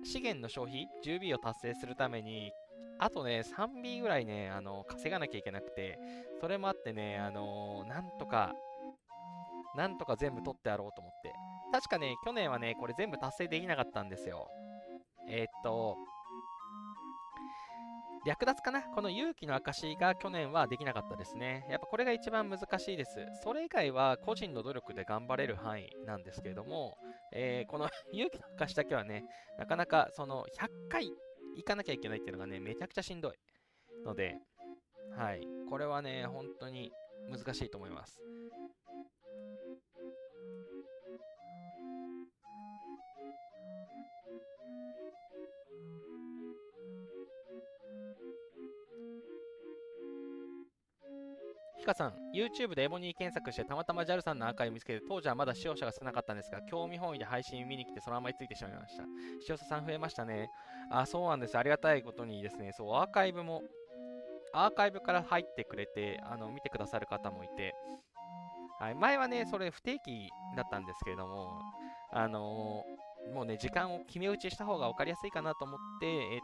A: 資源の消費、10B を達成するために、あとね、3B ぐらいね、稼がなきゃいけなくて、それもあってね、なんとか全部取ってやろうと思って。確かね、去年はね、これ全部達成できなかったんですよ。えーっと、略奪かな、この勇気の証が去年はできなかったですね。やっぱこれが一番難しいです。それ以外は個人の努力で頑張れる範囲なんですけれども、この勇気の証だけはね、なかなかその100回行かなきゃいけないっていうのがね、めちゃくちゃしんどいので、はい、これはね、本当に難しいと思います。ヒカさん、YouTube でエボニー検索してたまたま JAL さんのアーカイブ見つけて、当時はまだ視聴者が少なかったんですが、興味本位で配信見に来てそのままについてしまいました。視聴者さん増えましたね。あ、そうなんです。ありがたいことにですね、そう、アーカイブから入ってくれて、見てくださる方もいて、はい、前はね、それ不定期だったんですけれども、もうね、時間を決め打ちした方が分かりやすいかなと思って、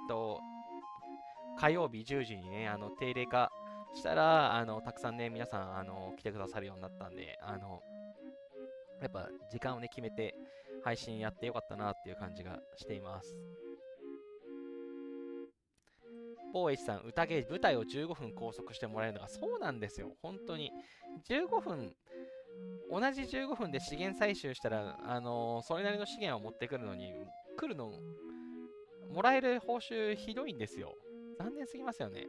A: 火曜日10時にね、定例化したら、たくさんね、皆さん、来てくださるようになったんで、やっぱ時間をね、決めて配信やってよかったなっていう感じがしています。ボーエイさん、宴、舞台を15分拘束してもらえるのが、そうなんですよ、本当に。15分、同じ15分で資源採集したら、それなりの資源を持ってくるのに、来るの、もらえる報酬ひどいんですよ。残念すぎますよね。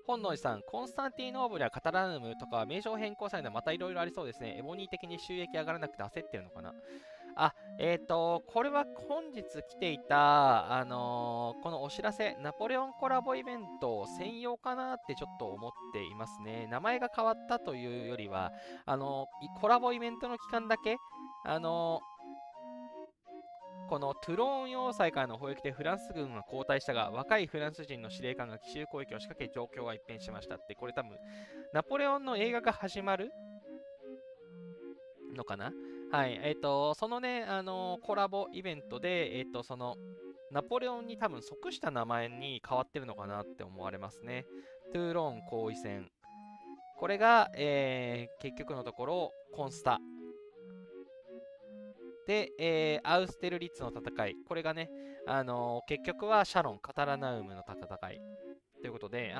A: 本能寺さん、コンスタンティノーブルやカタラヌムとか名称変更されるのはまたいろいろありそうですね。エボニー的に収益上がらなくて焦ってるのかな。あ、これは本日来ていた、このお知らせ、ナポレオンコラボイベント専用かなってちょっと思っていますね。名前が変わったというよりは、コラボイベントの期間だけ、あのこのトゥローン要塞からの砲撃でフランス軍は後退したが、若いフランス人の司令官が奇襲攻撃を仕掛け、状況が一変しましたって、これ多分、ナポレオンの映画が始まるのかな。はい、そのね、コラボイベントで、ナポレオンに多分即した名前に変わってるのかなって思われますね。トゥーローン後位戦。これが、結局のところ、コンスタ。で、アウステルリッツの戦い。これがね、結局はシャロン、カタラナウムの戦い。ということで、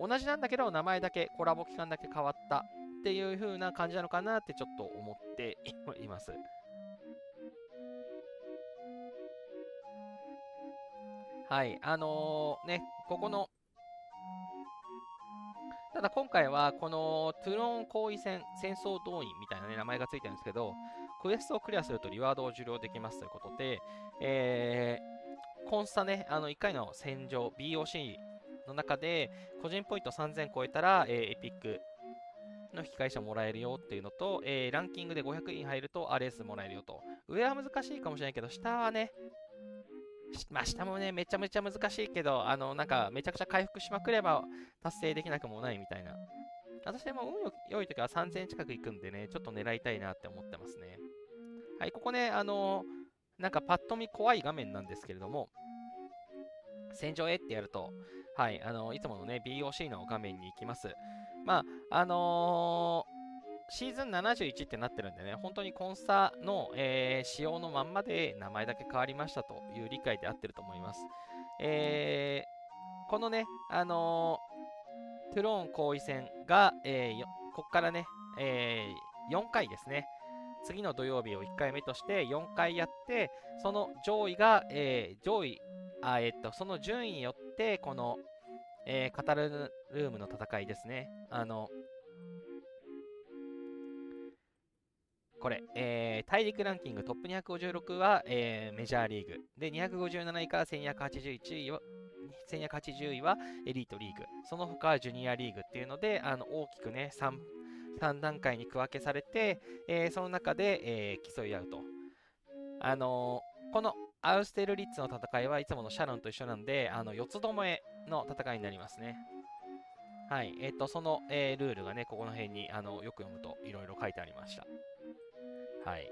A: 同じなんだけど、名前だけ、コラボ期間だけ変わったっていう風な感じなのかなってちょっと思っています。はい、ね、ここの、ただ今回は、このトゥローン後位戦、戦争動員みたいな、ね、名前がついてるんですけど、クエストをクリアするとリワードを受領できますということで、コンスタね、1回の戦場、BOC の中で、個人ポイント3000超えたら、エピックの引き換え者もらえるよっていうのと、ランキングで500位入ると RS もらえるよと。上は難しいかもしれないけど、下はね、まあ、下もね、めちゃめちゃ難しいけど、なんか、めちゃくちゃ回復しまくれば達成できなくもないみたいな。私も運良い時は3000近く行くんでね、ちょっと狙いたいなって思ってますね。はい、ここね、なんかパッと見怖い画面なんですけれども、戦場へってやると、はい、いつものね、BOC の画面に行きます。まあ、シーズン71ってなってるんでね、本当にコンスタの、仕様のまんまで名前だけ変わりましたという理解で合ってると思います。このね、トゥローン後位戦が、こっからね、4回ですね。次の土曜日を1回目として4回やって、その上位が、その順位によって、この、カタルルームの戦いですね。これ、大陸ランキングトップ256は、メジャーリーグ。で、257位から1281位は、1280位はエリートリーグ。その他はジュニアリーグっていうので、大きくね、3段階に区分けされて、その中で、競い合うと。このアウステルリッツの戦いはいつものシャロンと一緒なんで、四つどもえの戦いになりますね。はい。その、ルールがね、ここの辺によく読むといろいろ書いてありました。はい。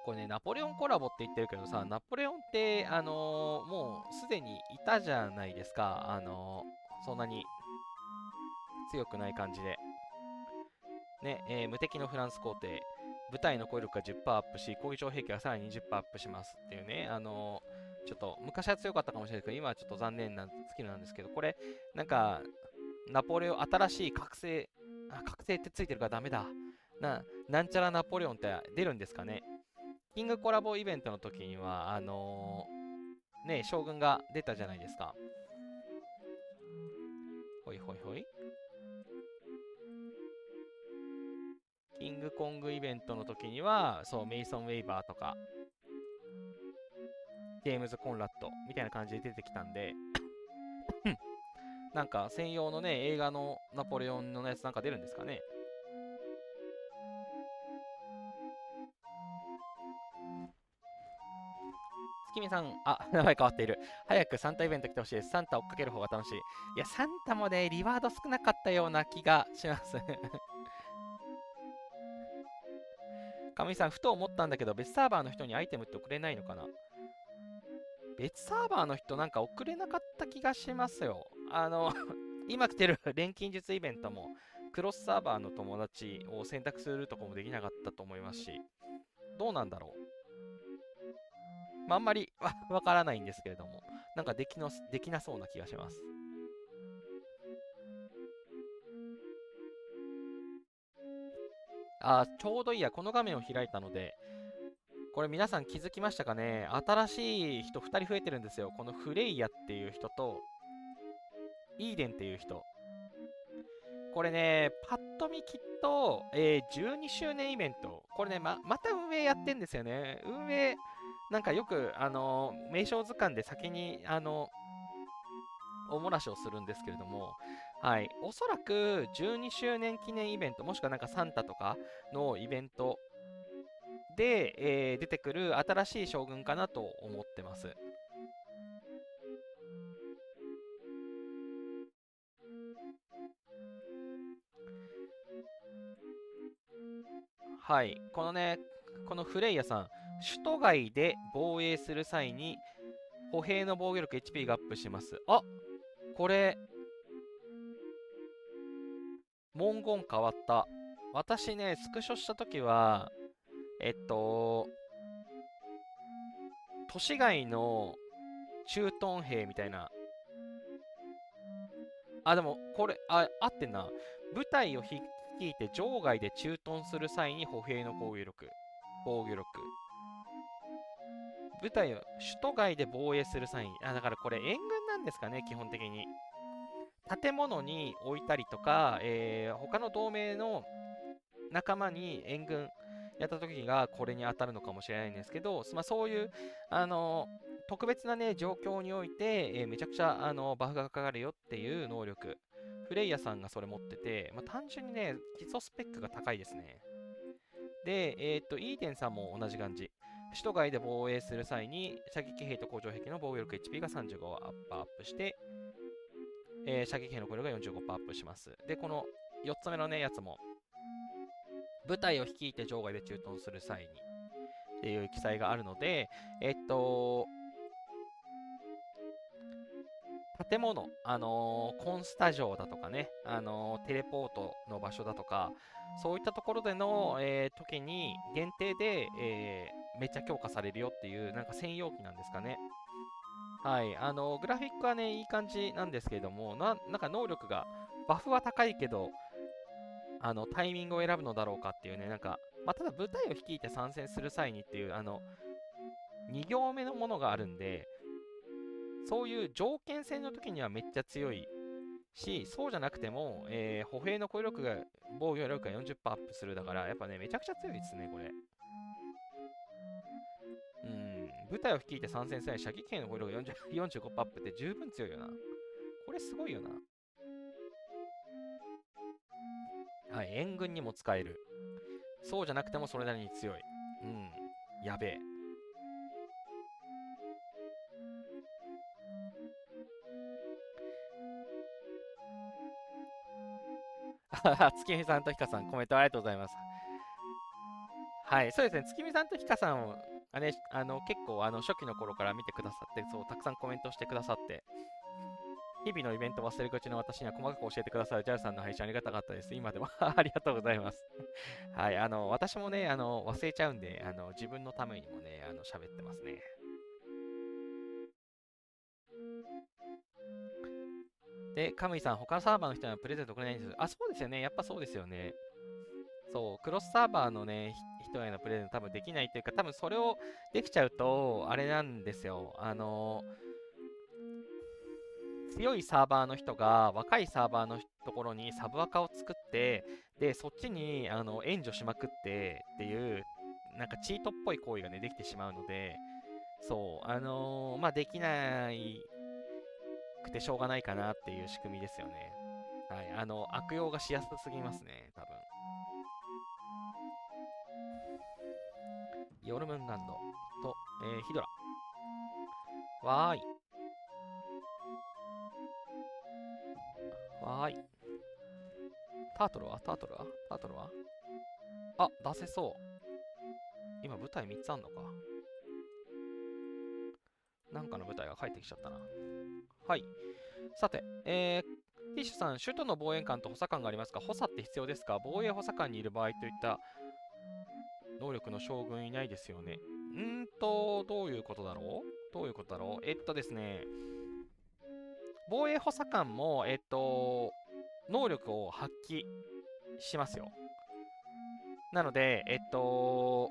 A: これね、ナポレオンコラボって言ってるけどさ、ナポレオンって、もうすでにいたじゃないですか。そんなに強くない感じで。ね、無敵のフランス皇帝。部隊の攻撃力が10%アップし、攻撃上兵器がさらに20%アップしますっていうね、ちょっと昔は強かったかもしれないですけど、今はちょっと残念なスキルなんですけど、これ、なんか、ナポレオン、新しい覚醒ってついてるからダメだ。なんちゃらナポレオンって出るんですかね。キングコラボイベントの時には、ね、将軍が出たじゃないですか。ほいほいほい。キングコングイベントの時には、そう、メイソン・ウェイバーとか、ジェームズ・コンラッドみたいな感じで出てきたんで、なんか専用のね、映画のナポレオンのやつなんか出るんですかね。月見さん、名前変わっている。早くサンタイベント来てほしいです。サンタ追っかける方が楽しい。いや、サンタもね、リワード少なかったような気がします。神さん、ふと思ったんだけど、別サーバーの人にアイテムって送れないのかな。別サーバーの人なんか送れなかった気がしますよ。今来てる錬金術イベントも、クロスサーバーの友達を選択するとかもできなかったと思いますし、どうなんだろう。まあ、あんまりわからないんですけれども、なんかできなそうな気がします。ちょうどいいや、この画面を開いたので、これ皆さん気づきましたかね。新しい人2人増えてるんですよ。このフレイヤっていう人と、イーデンっていう人。これね、パッと見きっと、12周年イベント。これね、また運営やってんですよね。運営、なんかよく、名称図鑑で先に、おもらしをするんですけれども、はい、おそらく12周年記念イベント、もしくはなんかサンタとかのイベントで、出てくる新しい将軍かなと思ってます。はい、このね、このフレイヤさん、首都外で防衛する際に歩兵の防御力 HP がアップします。これ、文言変わった。私ね、スクショしたときは、都市外の駐屯兵みたいな。でも、これ、合ってんな。部隊を率いて場外で駐屯する際に歩兵の防御力。部隊を首都外で防衛する際に。だからこれ援軍なんですかね、基本的に。建物に置いたりとか、他の同盟の仲間に援軍やった時がこれに当たるのかもしれないんですけど、そういう、特別なね、状況において、めちゃくちゃ、バフがかかるよっていう能力。フレイヤさんがそれ持ってて、単純にね、基礎スペックが高いですね。で、イーデンさんも同じ感じ。首都外で防衛する際に、射撃兵と工場兵器の防御力 HP が35アップして、射撃兵の攻力が45%アップします。で、この4つ目のね、やつも、部隊を率いて場外で駐屯する際にっていう記載があるので、建物、コンスタ城だとかね、テレポートの場所だとか、そういったところでの、時に限定で、めっちゃ強化されるよっていう、なんか専用機なんですかね。はい、グラフィックはね、いい感じなんですけれども、なんか能力が、バフは高いけど、タイミングを選ぶのだろうかっていうね、なんか、まあ、ただ部隊を率いて参戦する際にっていう、2行目のものがあるんで、そういう条件戦の時にはめっちゃ強いし、そうじゃなくても、歩兵の攻撃力が、防御力が 40% アップするだから、やっぱね、めちゃくちゃ強いですね、これ。部隊を率いて参戦する射撃兵の攻撃力が 45% アップって十分強いよな。これすごいよな。はい、援軍にも使える。そうじゃなくてもそれなりに強い。やべえ。月見さんとひかさん、コメントありがとうございます。はい、そうですね、月見さんとひかさんを、ね、結構初期の頃から見てくださって、そう、たくさんコメントしてくださって、日々のイベント忘れがちな私には細かく教えてくださるジャルさんの配信ありがたかったです。今でもありがとうございます。はい、私もね、忘れちゃうんで、自分のためにもね、喋ってますね。で、カムイさん、他のサーバーの人にはプレゼントくれないんです。あ、そうですよね。やっぱそうですよね。そう、クロスサーバーのね、人へのプレゼント多分できないというか、多分それをできちゃうと、あれなんですよ。強いサーバーの人が若いサーバーのところにサブアカを作って、で、そっちに援助しまくってっていう、なんかチートっぽい行為がね、できてしまうので、そう、まあ、できないくてしょうがないかなっていう仕組みですよね。はい、悪用がしやすすぎますね、多分。ヨルムンランドと、ヒドラ。わーい。わーい。タートルはあ、出せそう。今舞台3つあんのか。なんかの舞台が帰ってきちゃったな。はい。さて、ティッシュさん、首都の防衛官と補佐官がありますが、補佐って必要ですか？防衛補佐官にいる場合といった能力の将軍いないですよね。どういうことだろうですね、防衛補佐官も、能力を発揮しますよ。なので、こ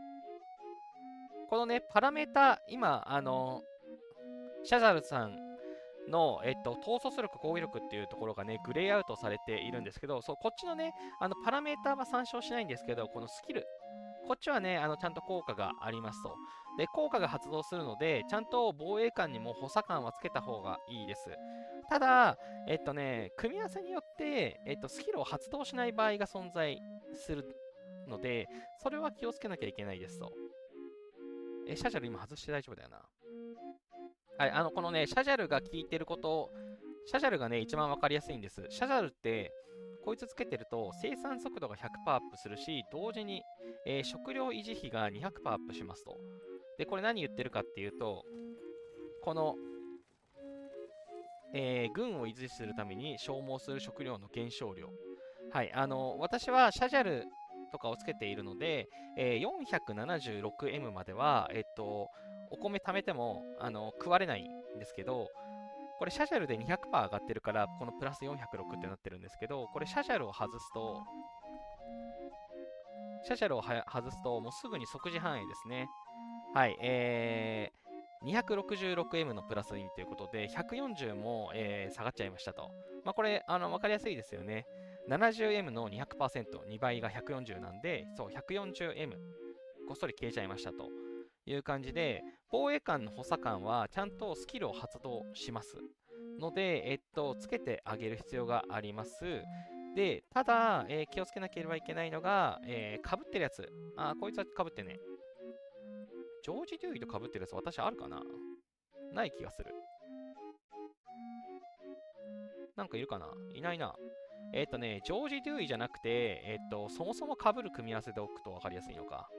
A: のね、パラメータ、今、シャザルさんの、統率力、攻撃力っていうところがね、グレーアウトされているんですけど、そう、こっちのね、パラメータは参照しないんですけど、このスキル、こっちはね、ちゃんと効果がありますと。で、効果が発動するので、ちゃんと防衛官にも補佐官はつけた方がいいです。ただ、組み合わせによって、スキルを発動しない場合が存在するので、それは気をつけなきゃいけないですと。シャジャル今外して大丈夫だよな。はい、このね、シャジャルが効いてること、シャジャルがね、一番わかりやすいんです。シャジャルって、こいつつけてると生産速度が100%アップするし、同時に、食料維持費が200%アップしますと。で、これ何言ってるかっていうと、この、軍を維持するために消耗する食料の減少量。はい、私はシャジャルとかをつけているので、476M までは、お米貯めても食われないんですけど、これシャジャルで 200% 上がってるから、このプラス406ってなってるんですけど、これシャジャルを外すと、もうすぐに即時反映ですね。はい、266M のプラスインということで、140も、下がっちゃいましたと。まあ、これ、わかりやすいですよね。70M の 200%、2倍が140なんで、そう、140M、こっそり消えちゃいましたという感じで、防衛官の補佐官はちゃんとスキルを発動しますので、つけてあげる必要があります。で、ただ、気をつけなければいけないのが、被ってるやつ。こいつは被ってね。ジョージ・デューイと被ってるやつ私あるかな？ない気がする。なんかいるかな？いないな。ジョージ・デューイじゃなくて、そもそも被る組み合わせで置くと分かりやすいのか。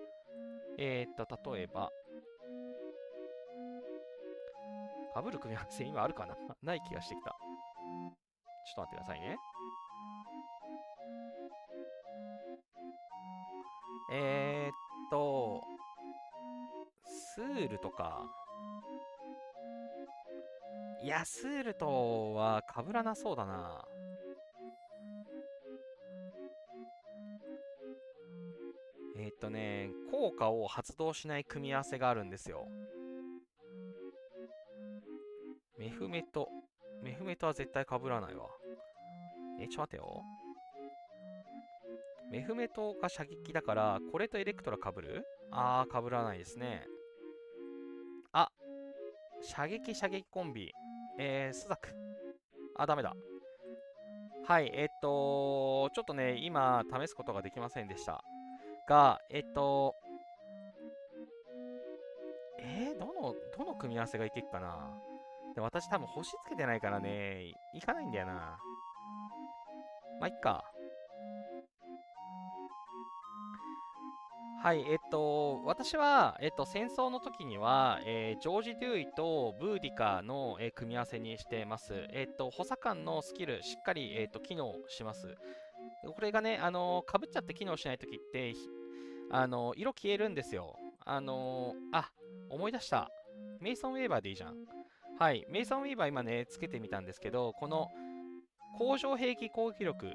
A: 例えば、被る組み合わせ今あるかな？ない気がしてきた。ちょっと待ってくださいね。スールとか。いや、スールとは被らなそうだな。効果を発動しない組み合わせがあるんですよ。メフメトは絶対被らないわ。ちょっと待ってよ。メフメトが射撃だから、これとエレクトラ被る？被らないですね。射撃コンビ。スザク。ダメだ。はい、ちょっとね、今、試すことができませんでした。が、どの組み合わせがいけっかな。で、私多分星つけてないからね、いかないんだよな。まあ、いっか。はい、私は、戦争の時には、ジョージ・デューイとブーディカの、組み合わせにしてます。補佐官のスキル、しっかり、機能します。これがね、かぶっちゃって機能しない時って、色消えるんですよ。思い出した。メイソン・ウェーバーでいいじゃん。はい、メイソン・ウェーバー今ね、つけてみたんですけど、この、工場兵器攻撃力、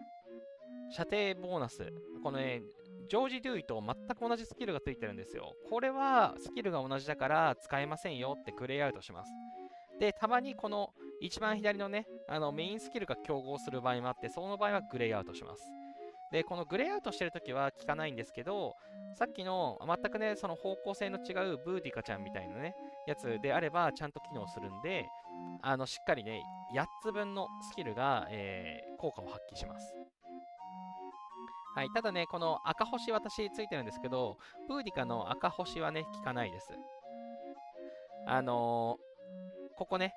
A: 射程ボーナス、このね、ジョージ・デューイと全く同じスキルがついてるんですよ。これはスキルが同じだから使えませんよってグレーアウトします。で、たまにこの一番左のね、メインスキルが競合する場合もあって、その場合はグレーアウトします。で、このグレーアウトしてるときは効かないんですけど、さっきの全くね、その方向性の違うブーディカちゃんみたいなね、やつであればちゃんと機能するんで、しっかりね、8つ分のスキルが、効果を発揮します。はい、ただね、この赤星私ついてるんですけど、ブーディカの赤星はね、効かないです。ここね、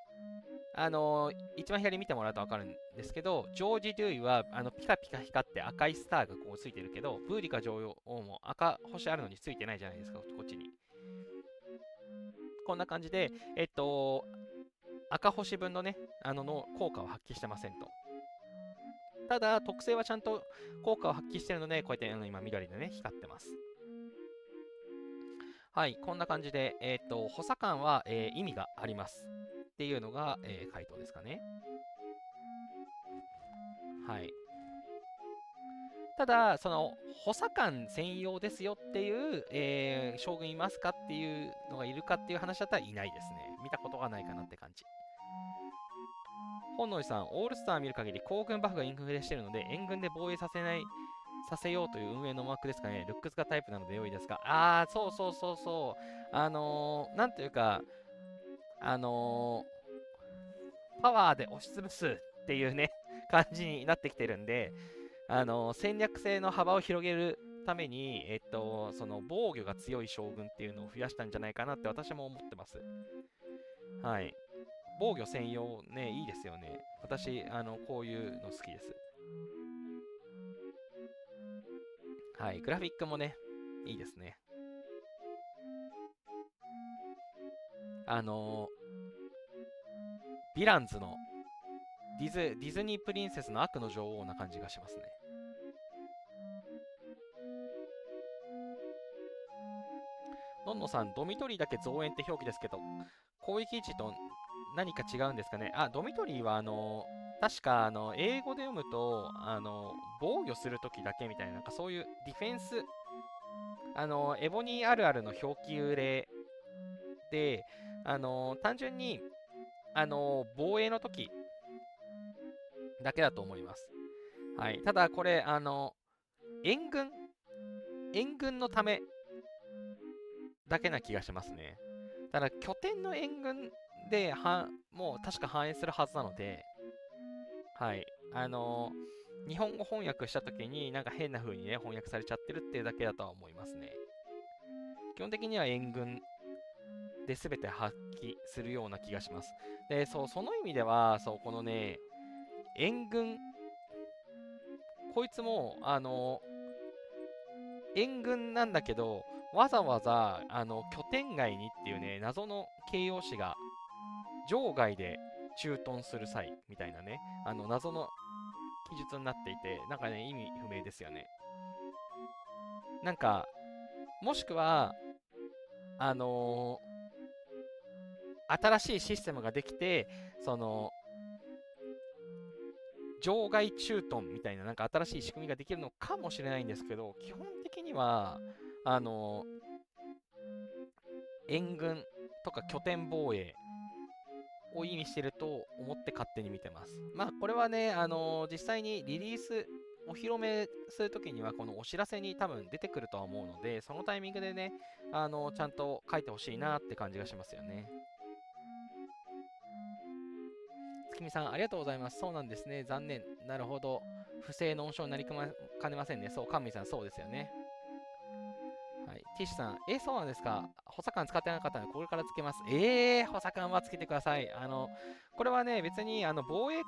A: 一番左見てもらうと分かるんですけど、ジョージ・デューイはピカピカ光って赤いスターがこうついてるけど、ブーディカ女王も赤星あるのについてないじゃないですか、こっちに。こんな感じで、赤星分のね、の効果を発揮してませんと。ただ、特性はちゃんと効果を発揮してるので、こうやって今緑でね、光ってます。はい、こんな感じで、補佐官は、意味があります。っていうのが、回答ですかね。はい。ただ、その、補佐官専用ですよっていう、将軍いますかっていうのがいるかっていう話だったらいないですね。見たことがないかなって感じ。本能寺さん、オールスター見る限り皇軍バフがインフレしてるので、援軍で防衛させようという運営の思惑ですかね。ルックスがタイプなので良いですが。そう。なんというか、パワーで押しつぶすっていうね、感じになってきてるんで、戦略性の幅を広げるために、その防御が強い将軍っていうのを増やしたんじゃないかなって私も思ってます。はい。防御専用ね、いいですよね。私、こういうの好きです。はい。グラフィックもね、いいですね。ヴィランズのディズニープリンセスの悪の女王な感じがしますね。のんのさん、ドミトリーだけ増援って表記ですけど、攻撃位置と何か違うんですかね。ドミトリーは確か英語で読むと防御するときだけみたいな、なんかそういうディフェンス、エボニーあるあるの表記揺れで、単純に防衛のときだけだと思います。はい。ただこれ、援軍のためだけな気がしますね。ただ、拠点の援軍でもう確か反映するはずなので、はい。日本語翻訳したときになんか変な風にね、翻訳されちゃってるっていうだけだとは思いますね。基本的には援軍で全て発揮するような気がします。で、その意味では、このね、援軍、こいつも、援軍なんだけど、わざわざ、拠点外にっていうね、謎の形容詞が、場外で駐屯する際、みたいなね、謎の記述になっていて、なんかね、意味不明ですよね。なんか、もしくは、新しいシステムができて、場外駐屯みたいな、なんか新しい仕組みができるのかもしれないんですけど、基本的には、援軍とか拠点防衛を意味してると思って勝手に見てます。まあ、これはね、実際にリリース、お披露目するときには、このお知らせに多分出てくるとは思うので、そのタイミングでね、ちゃんと書いてほしいなって感じがしますよね。月見さん、ありがとうございます。そうなんですね。残念。なるほど。不正の温床になりかねませんね。そう、カンミさん、そうですよね。はい。ティッシュさん、そうなんですか。補佐官使ってなかったので、これからつけます。補佐官はつけてください。これはね、別に、防衛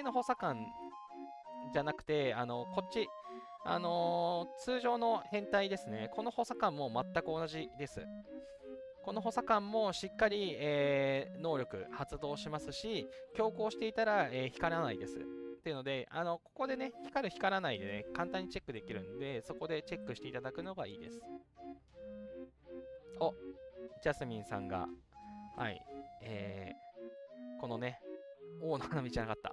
A: の補佐官じゃなくて、こっち、通常の変態ですね。この補佐官も全く同じです。この補佐官もしっかり、能力発動しますし、強行していたら、光らないです。っていうので、ここでね、光る光らないでね、簡単にチェックできるんで、そこでチェックしていただくのがいいです。お、ジャスミンさんが、はい、このね、王の花道じゃなかった。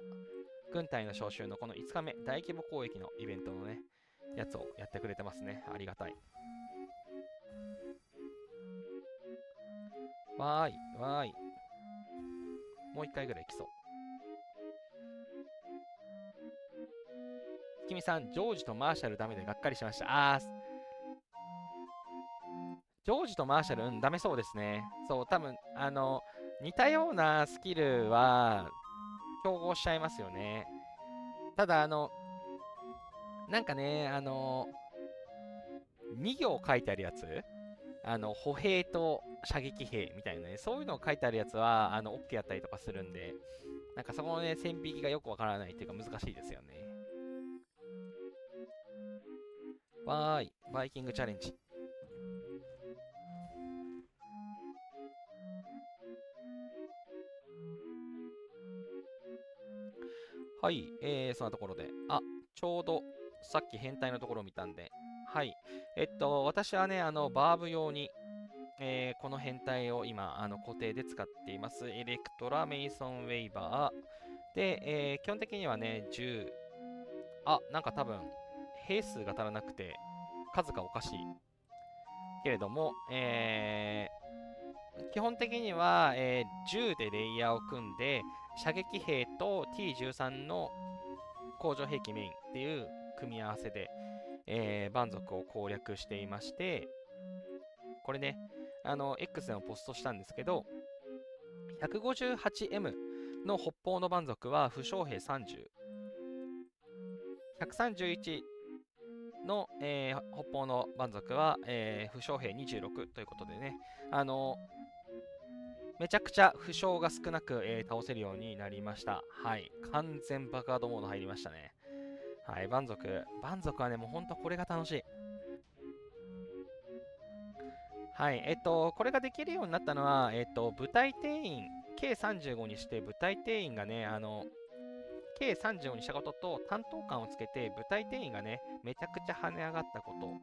A: 軍隊の招集のこの5日目、大規模攻撃のイベントのね、やつをやってくれてますね。ありがたい。わーい、わーい。もう一回ぐらい来そう。君さん、ジョージとマーシャルダメでがっかりしました。ジョージとマーシャル、ダメそうですね。そう、多分、似たようなスキルは、競合しちゃいますよね。ただ、なんかね、2行書いてあるやつ歩兵と射撃兵みたいなね、そういうのを書いてあるやつは、OK やったりとかするんで、なんかそこのね、線引きがよくわからないっていうか難しいですよね。バイキングチャレンジ。はい、そんなところで。ちょうどさっき変態のところを見たんで。はい。私はね、バーブ用に、この変態を今、固定で使っています。エレクトラ、メイソン、ウェイバー。で、基本的にはね、10。なんか多分、兵数が足らなくて、数がおかしい。けれども、基本的には、10でレイヤーを組んで、射撃兵と T13 の工場兵器メインっていう組み合わせで、蛮族を攻略していまして、これね、X でもポストしたんですけど、158M の北方の蛮族は負傷兵30、131の、北方の蛮族は、負傷兵26ということでね、めちゃくちゃ負傷が少なく、倒せるようになりました。はい。完全爆発モード入りましたね。はい、蛮族はね、もうほんとこれが楽しい。はい、これができるようになったのは、部隊定員、計35にして、部隊定員がね、計35にしたことと、担当官をつけて、部隊定員がね、めちゃくちゃ跳ね上がったこと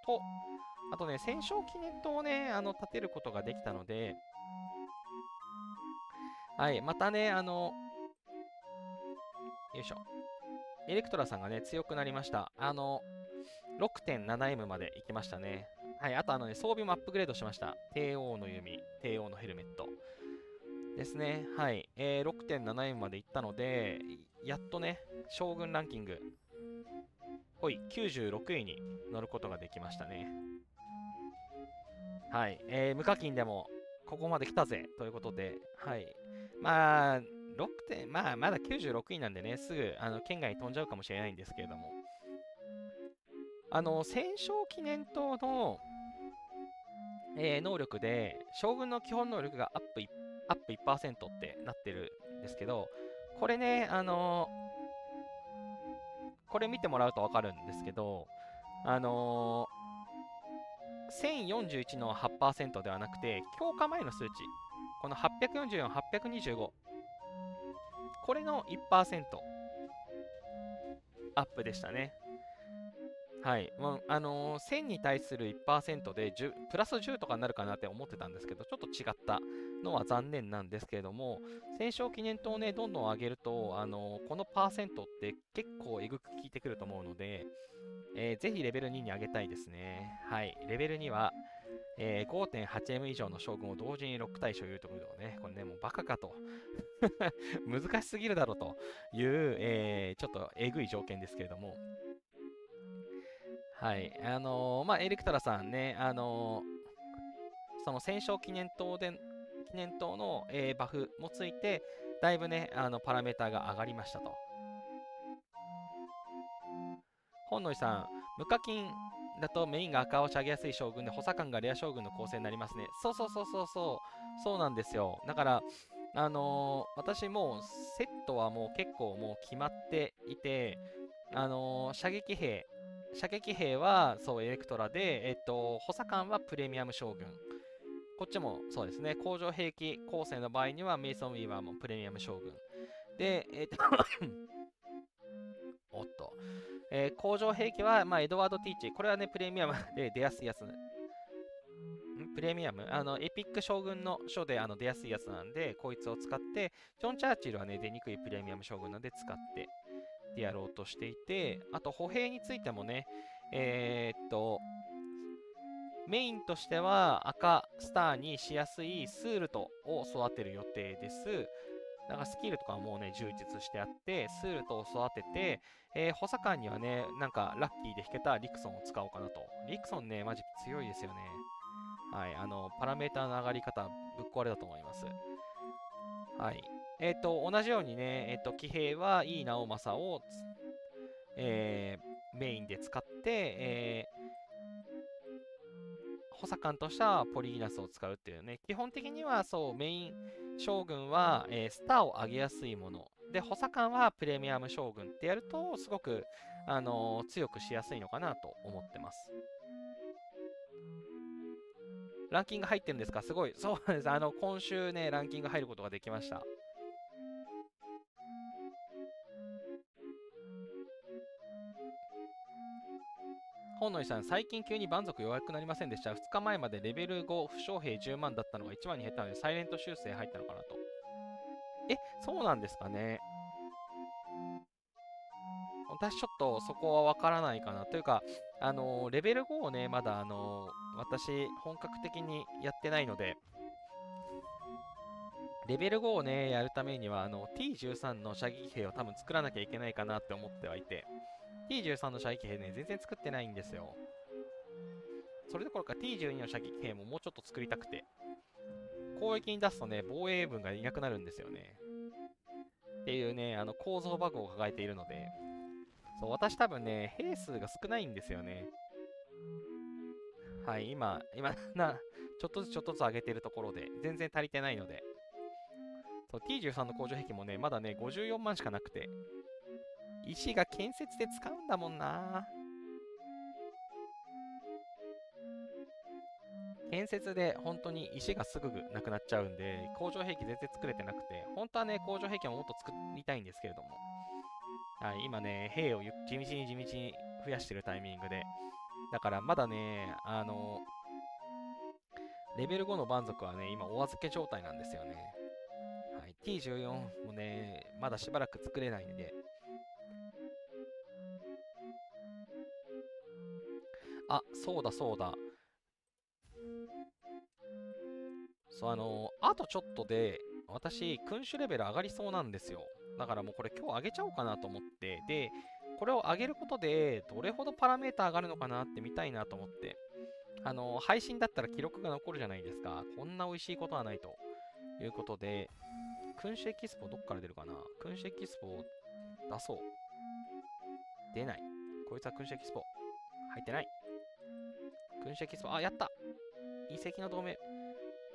A: と、あとね、戦勝記念塔をね、立てることができたので、はい、またね、よいしょ。エレクトラさんがね、強くなりました。6.7M まで行きましたね。はい、あと装備もアップグレードしました。帝王の弓、帝王のヘルメット。ですね。はい。6.7M まで行ったので、やっとね、将軍ランキング、ほい、96位に乗ることができましたね。はい。無課金でも、ここまで来たぜということで、はい。まあ、まだ96位なんでね、すぐ、県外に飛んじゃうかもしれないんですけれども、戦勝記念塔の、能力で、将軍の基本能力がアップ 1% ってなってるんですけど、これね、これ見てもらうとわかるんですけど、1041の 8% ではなくて、強化前の数値、この844、825、これの 1% アップでしたね。はい。もう1000に対する 1% でプラス10とかになるかなって思ってたんですけど、ちょっと違ったのは残念なんですけれども、戦勝記念塔をね、どんどん上げると、このパーセントって結構えぐく効いてくると思うので、ぜひレベル2に上げたいですね。はい。レベル2は、5.8M 以上の将軍を同時に6体所有ということね、これね、もうバカかと。難しすぎるだろうという、ちょっとえぐい条件ですけれども、はい。エレクトラさんね、その戦勝記念塔の、バフもついて、だいぶね、パラメーターが上がりましたと。本能さん、無課金だとメインが赤を上げやすい将軍で補佐官がレア将軍の構成になりますね。そうなんですよ。だから、私もうセットはもう結構もう決まっていて、射撃兵はそうエレクトラで、補佐官はプレミアム将軍。こっちもそうですね、工場兵器構成の場合にはメイソン・ウィーバーもプレミアム将軍。で、おっと、工場兵器は、エドワード・ティーチ。これはね、プレミアムで出やすいやつ。プレミアムエピック将軍の書で出やすいやつなんで、こいつを使って、ジョン・チャーチルはね、出にくいプレミアム将軍なんで使ってやろうとしていて、あと歩兵についてもね、メインとしては赤スターにしやすいスールトを育てる予定です。だからスキルとかはもうね、充実してあって、スールトを育てて、補佐官にはね、なんかラッキーで引けたリクソンを使おうかなと。リクソンね、マジ強いですよね。はい、パラメーターの上がり方、ぶっ壊れだと思います。はい。同じようにね、騎兵は井伊直政を、メインで使って、補佐官としてはポリギナスを使うっていうね、基本的にはそう、メイン将軍は、スターを上げやすいもの。で、補佐官はプレミアム将軍ってやると、すごく、強くしやすいのかなと思ってます。ランキング入ってるんですか？すごい。そうなんです。今週ね、ランキング入ることができました。本能さん、最近急に蛮族弱くなりませんでした。2日前までレベル5負傷兵10万だったのが1万に減ったので、サイレント修正入ったのかなと。そうなんですかね。私ちょっとそこはわからないかな。というか、レベル5をね、まだ私、本格的にやってないので、レベル5をね、やるためには、T13 の射撃兵を多分作らなきゃいけないかなって思ってはいて、T13 の射撃兵ね、全然作ってないんですよ。それどころか T12 の射撃兵ももうちょっと作りたくて、攻撃に出すとね、防衛軍がいなくなるんですよね。っていうね、構造バグを抱えているので、そう、私多分ね、兵数が少ないんですよね。はい、今ちょっとずつ上げてるところで、全然足りてないので、そう、T13 の工場壁もね、まだね、54万しかなくて、石が建設で使うんだもんな。建設で本当に石がすぐなくなっちゃうんで、工場兵器全然作れてなくて、本当はね、工場兵器ももっと作りたいんですけれども、はい、今ね、兵を地道に増やしてるタイミングで、だからまだね、レベル5の蛮族はね、今お預け状態なんですよね。はい、T14 もね、まだしばらく作れないんで。あ、そうだ。そう、あとちょっとで、私、君主レベル上がりそうなんですよ。だからもうこれ今日上げちゃおうかなと思って、で、これを上げることで、どれほどパラメータ上がるのかなって見たいなと思って、配信だったら記録が残るじゃないですか。こんな美味しいことはないということで、君主エキスポどっから出るかな？君主エキスポを出そう。出ない。こいつは君主エキスポ。入ってない。君主エキスポ、あ、やった。遺跡の同盟。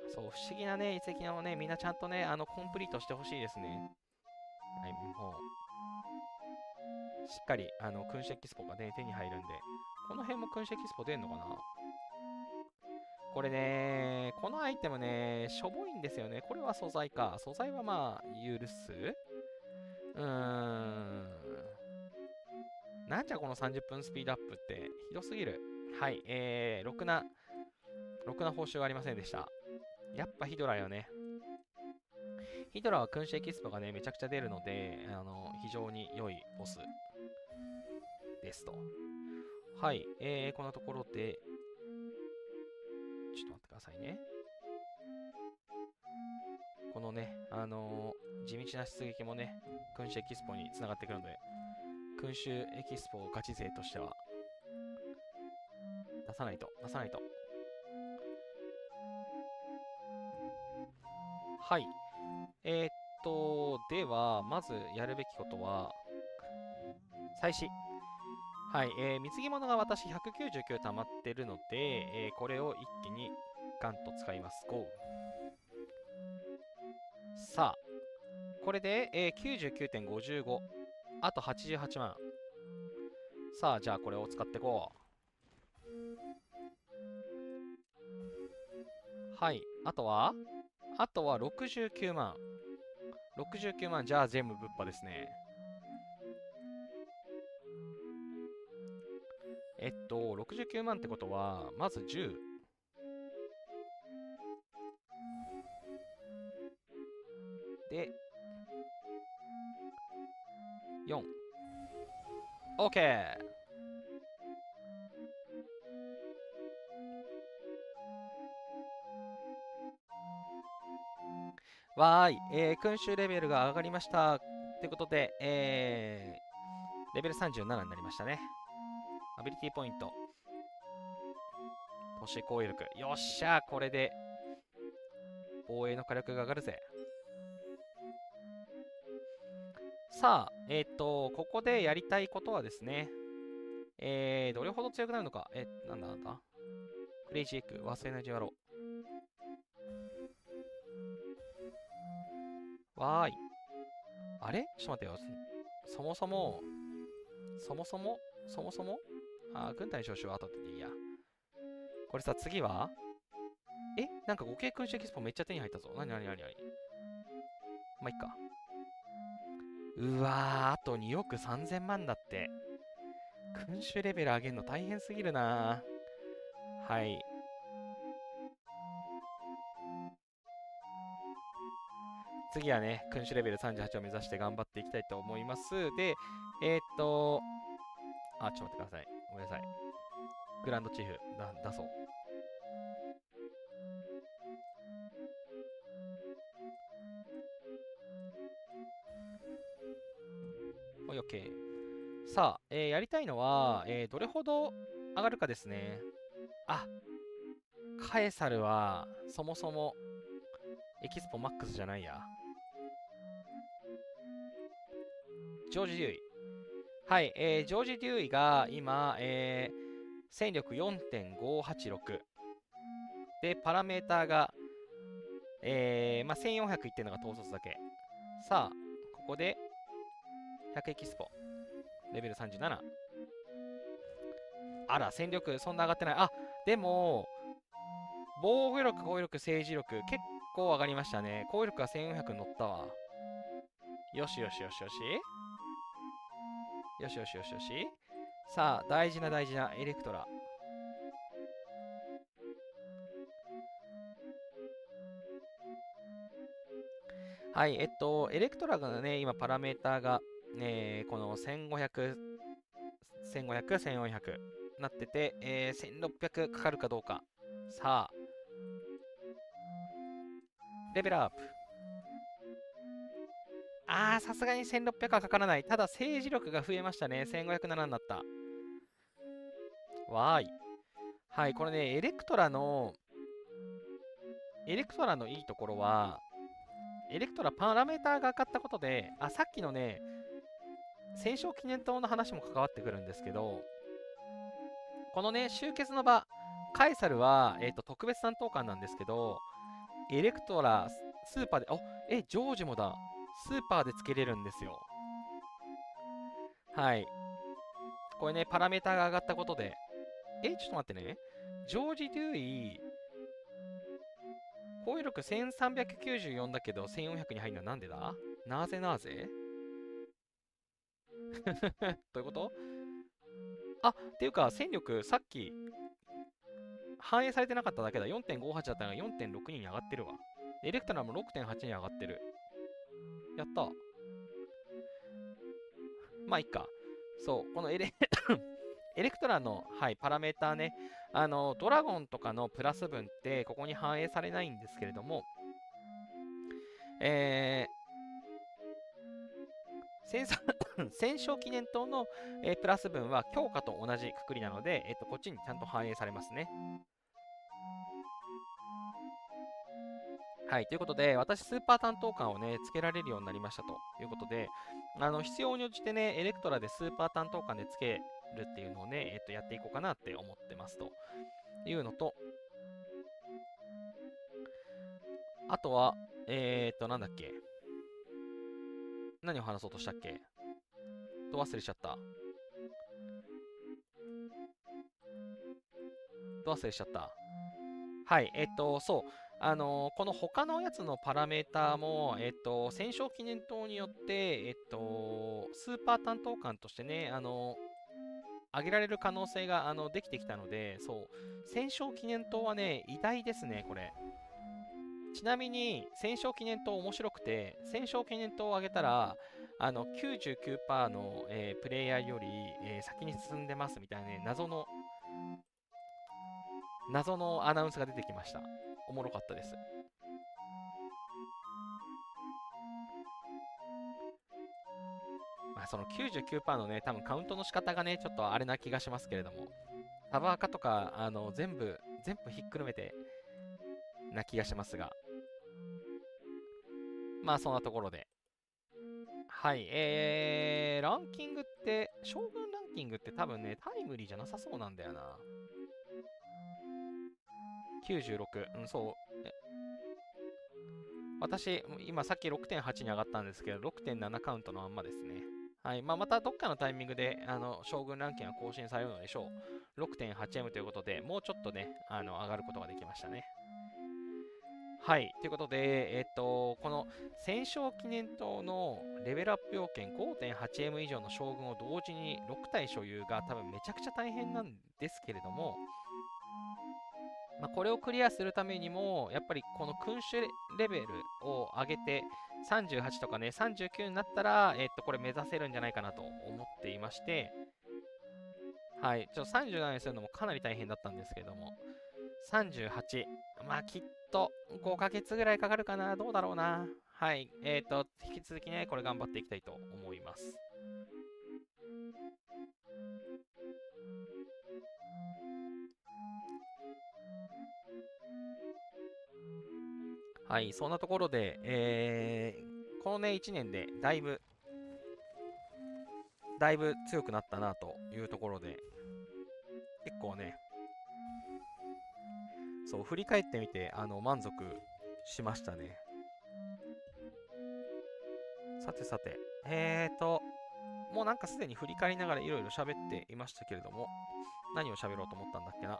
A: そう、不思議なね、遺跡をね、みんなちゃんとね、コンプリートしてほしいですね。はい、もう、しっかり、君主エキスポがね、手に入るんで。この辺も君主エキスポ出んのかな。これね、このアイテムね、しょぼいんですよね。これは素材か。素材はまあ、許す。なんじゃこの30分スピードアップって。ひどすぎる。はい、ろくな報酬がありませんでした。やっぱヒドラよね。ヒドラは君主エキスポがね、めちゃくちゃ出るので、非常に良いボスですと。はい、こんなところで、ちょっと待ってくださいね。このね、地道な出撃もね、君主エキスポにつながってくるので、君主エキスポガチ勢としては、出さないと。はい。では、まずやるべきことは、祭祀。はい。貢ぎ物が私199溜まってるので、これを一気にガンと使います。GO！ さあ、これで、99.55。あと88万。さあ、じゃあこれを使っていこう。はい。あとは69万。69万、じゃあ全部ぶっ破ですね。69万ってことは、まず10。で、4。OK！ わーい、君主レベルが上がりました。ってことで、レベル37になりましたね。アビリティポイント。都市攻撃力。よっしゃー、これで、防衛の火力が上がるぜ。さあ、ここでやりたいことはですね、どれほど強くなるのか。なんだクレイジーエッグ、忘れないでやろう。わーい。あれちょっと待ってよ。そもそも、軍隊招集は後でいいや。これさ、次はなんか合計君主エキスポめっちゃ手に入ったぞ。なにまあ、いっか。うわー、あと2億3000万だって。君主レベル上げるの大変すぎるな。はい。次はね、君主レベル38を目指して頑張っていきたいと思います。で、ちょっと待ってください。ごめんなさい。グランドチーフ、出そう。はい、OK。さあ、やりたいのは、どれほど上がるかですね。あ、カエサルは、そもそも、エキスポマックスじゃないや。ジョージ・デューイ。はい、ジョージ・デューイが今、戦力 4.586。で、パラメーターが、1400いってるのが統率だけ。さあ、ここで、100エキスポ。レベル37。あら、戦力そんな上がってない。あ、でも、防御力、攻撃力、政治力、結構上がりましたね。攻撃力が1400乗ったわ。よし。さあ、大事なエレクトラ。はい、エレクトラがね、今パラメーターが、この1500、1400なってて、1600かかるかどうか。さあ、レベルアップ。さすがに1600はかからない。ただ、政治力が増えましたね。1507になった。わーい。はい、これね、エレクトラのいいところは、エレクトラパラメーターが上がったことで、さっきのね、戦勝記念塔の話も関わってくるんですけど、このね、集結の場、カエサルは、特別担当官なんですけど、エレクトラ、スーパーで、ジョージもだ。スーパーでつけれるんですよ。はい。これね、パラメータが上がったことで。ちょっと待ってね。ジョージ・デューイ、攻撃力1394だけど1400に入るのはなんでだ？なぜどういうこと？っていうか、戦力、さっき、反映されてなかっただけだ。4.58 だったのが4.62に上がってるわ。エレクトラも6.8に上がってる。やった。まあ、いっか。そう、このエレクトラの、はい、パラメーターね、ドラゴンとかのプラス分って、ここに反映されないんですけれども、戦勝記念塔の、プラス分は強化と同じくくりなので、こっちにちゃんと反映されますね。はい、ということで、私、スーパー担当官をね、つけられるようになりましたということで、必要に応じてね、エレクトラでスーパー担当官でつけるっていうのをね、やっていこうかなって思ってますというのと、あとは、なんだっけ、何を話そうとしたっけ、忘れちゃった。はい、そう。この他のやつのパラメーターも、戦勝記念塔によって、スーパー担当官としてね、上げられる可能性が、できてきたので、そう、戦勝記念塔はね、偉大ですね、これ。ちなみに、戦勝記念塔面白くて、戦勝記念塔を上げたら、99% の、プレイヤーより、先に進んでますみたいなね、謎のアナウンスが出てきました。おもろかったです。まあ、その 99% のね、多分カウントの仕方がね、ちょっとあれな気がしますけれども、サバーカとか、全部ひっくるめてな気がしますが、まあそんなところで。はい、ランキングって、将軍ランキングって多分ね、タイムリーじゃなさそうなんだよな。96、うん、そう。私、今さっき 6.8 に上がったんですけど、6.7 カウントのまんまですね。はい。まあ、またどっかのタイミングで、将軍ランキングが更新されるのでしょう。6.8M ということで、もうちょっとね、上がることができましたね。はい。ということで、この戦勝記念塔のレベルアップ要件 5.8M 以上の将軍を同時に6体所有が多分めちゃくちゃ大変なんですけれども、まあ、これをクリアするためにも、やっぱりこの君主レベルを上げて、38とかね、39になったら、これ目指せるんじゃないかなと思っていまして、はい、37にするのもかなり大変だったんですけれども、38、まあきっと5ヶ月ぐらいかかるかな、どうだろうな。はい、引き続きね、これ頑張っていきたいと思います。はい、そんなところで、このね、1年でだいぶ強くなったなというところで、結構ね、そう、振り返ってみて、満足しましたね。さてさて、もうなんかすでに振り返りながらいろいろ喋っていましたけれども、何を喋ろうと思ったんだっけな。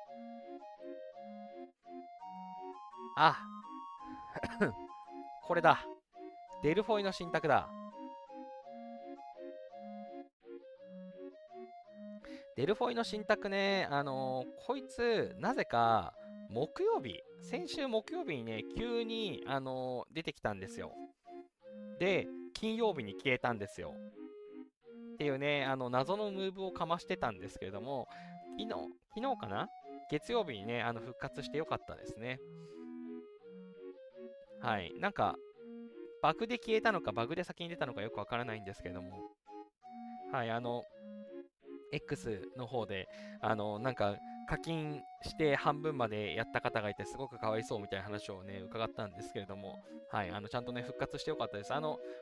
A: これだ。デルフォイの信託だ。デルフォイの信託ね、こいつ、なぜか、先週木曜日にね、急に、出てきたんですよ。で、金曜日に消えたんですよ。っていうね、謎のムーブをかましてたんですけれども、昨日かな、月曜日にね、復活してよかったですね。はい。なんか、バグで消えたのか、バグで先に出たのかよくわからないんですけれども、はい、X の方で、なんか、課金して半分までやった方がいて、すごくかわいそうみたいな話をね、伺ったんですけれども、はい、ちゃんとね、復活してよかったです。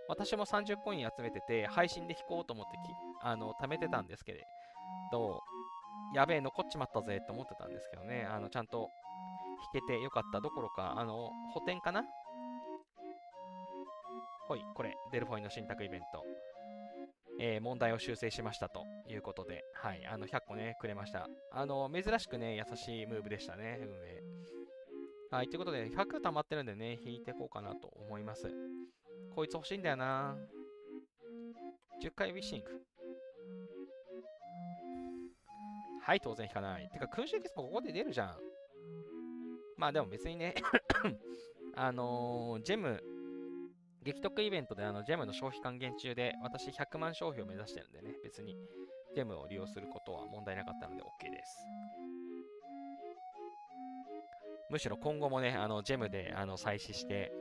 A: 私も30コイン集めてて、配信で引こうと思って貯めてたんですけど、やべえ、残っちまったぜって思ってたんですけどね、ちゃんと弾けてよかったどころか、補填かな。ほい、これ、デルフォイの信託イベント。問題を修正しましたということで、はい、100個ね、くれました。珍しくね、優しいムーブでしたね、運営。はい、ということで、100溜まってるんでね、引いていこうかなと思います。こいつ欲しいんだよな。10回ウィッシング。はい、当然引かない。てか、君主エキスポここで出るじゃん。まあでも別にね、ジェム、激得イベントでジェムの消費還元中で、私100万消費を目指してるんでね、別にジェムを利用することは問題なかったので OK です。むしろ今後もね、ジェムで採取して、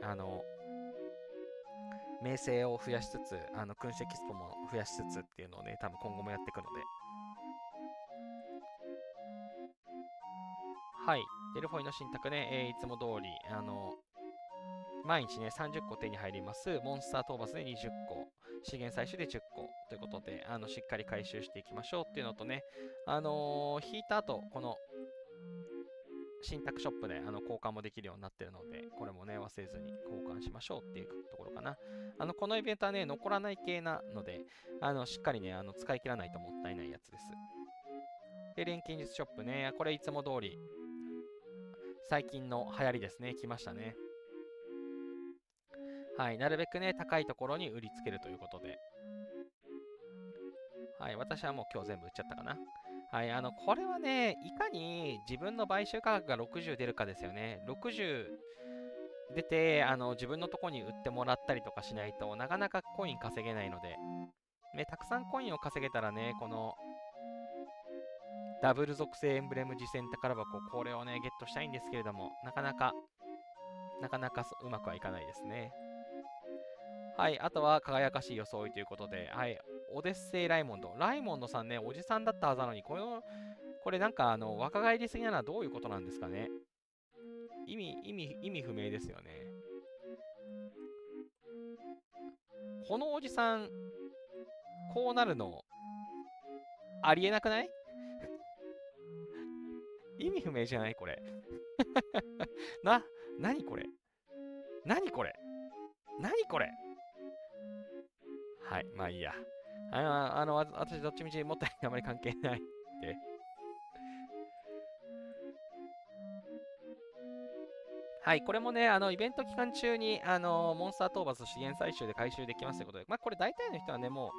A: 名声を増やしつつ、君主エキスポも増やしつつっていうのをね、多分今後もやっていくので。はい、デルフォイの信託ね、いつも通り、毎日ね、30個手に入ります。モンスター討伐で20個。資源採取で10個。ということで、しっかり回収していきましょうっていうのとね、引いた後、この、信託ショップで交換もできるようになってるので、これもね、忘れずに交換しましょうっていうところかな。このイベントはね、残らない系なので、しっかりね、使い切らないともったいないやつです。で、錬金術ショップね、これいつも通り、最近の流行りですね、来ましたね。はい、なるべくね、高いところに売りつけるということで。はい、私はもう今日全部売っちゃったかな。はい、これはね、いかに自分の買収価格が60出るかですよね。60出て、自分のとこに売ってもらったりとかしないとなかなかコイン稼げないので、ね、たくさんコインを稼げたらね、この、ダブル属性エンブレム次戦宝箱、これをね、ゲットしたいんですけれども、なかなかうまくはいかないですね。はい、あとは輝かしい装いということで、はい、オデッセイ・ライモンド。ライモンドさんね、おじさんだったはずなのに、これなんか若返りすぎなのはどういうことなんですかね。意味不明ですよね。このおじさん、こうなるの、ありえなくない？意味不明じゃないこれ。何これ何これ何これ。はい、まあいいや。私どっちみちもったいあまり関係ないんで。はい、これもね、イベント期間中に、モンスター討伐資源採集で回収できますということで、まあ、これ大体の人はね、もう、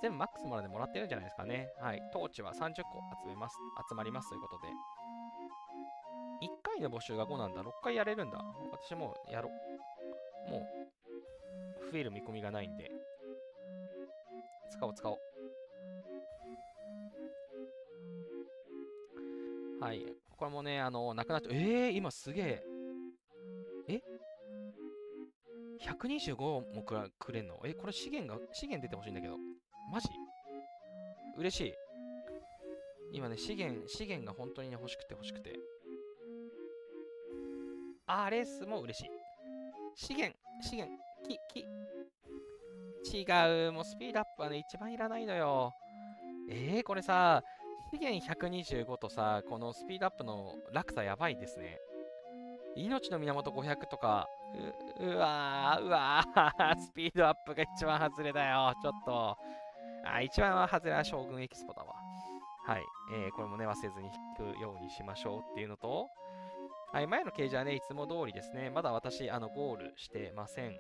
A: 全部マックスまでもらってるんじゃないですかね。はい、トーチは30個集まりますということで。1回の募集が5なんだ。6回やれるんだ。私もうやろう。もう、増える見込みがないんで。使おう。はい。これもね、なくなって、今すげえ。125もくれんの？これ資源出てほしいんだけど。マジ？嬉しい。今ね、資源が本当にね、欲しくて。レースも嬉しい。資源、違う。もうスピードアップはね、一番いらないのよ。これさ、資源125とさ、このスピードアップの落差やばいですね。命の源500とか、うわー、スピードアップが一番外れだよ。ちょっと。一番外れは将軍エキスポだわ。はい。これもね、忘れずに引くようにしましょうっていうのと、はい、前のケージはね、いつも通りですね。まだ私、ゴールしてません。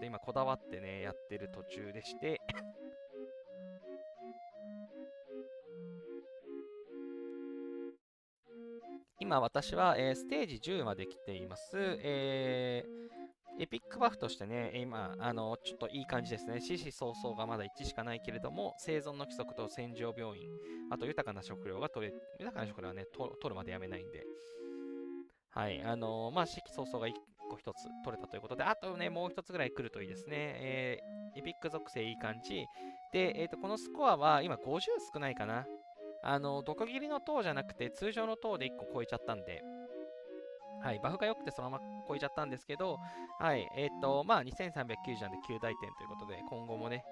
A: 今、こだわってね、やってる途中でして今、私は、ステージ10まで来ています。エピックバフとしてね、今、ちょっといい感じですね。獅子早々がまだ1しかないけれども、生存の規則と戦場病院、あと豊かな食料が豊かな食料はね、取るまでやめないんで。はい、まあ、四季早々が1個1つ取れたということで、あとね、もう1つぐらい来るといいですね。エピック属性いい感じ。で、このスコアは今50少ないかな。毒斬りの塔じゃなくて、通常の塔で1個超えちゃったんで、はい、バフが良くてそのまま超えちゃったんですけど、はい、まあ、2390なんで9大点ということで、今後もね、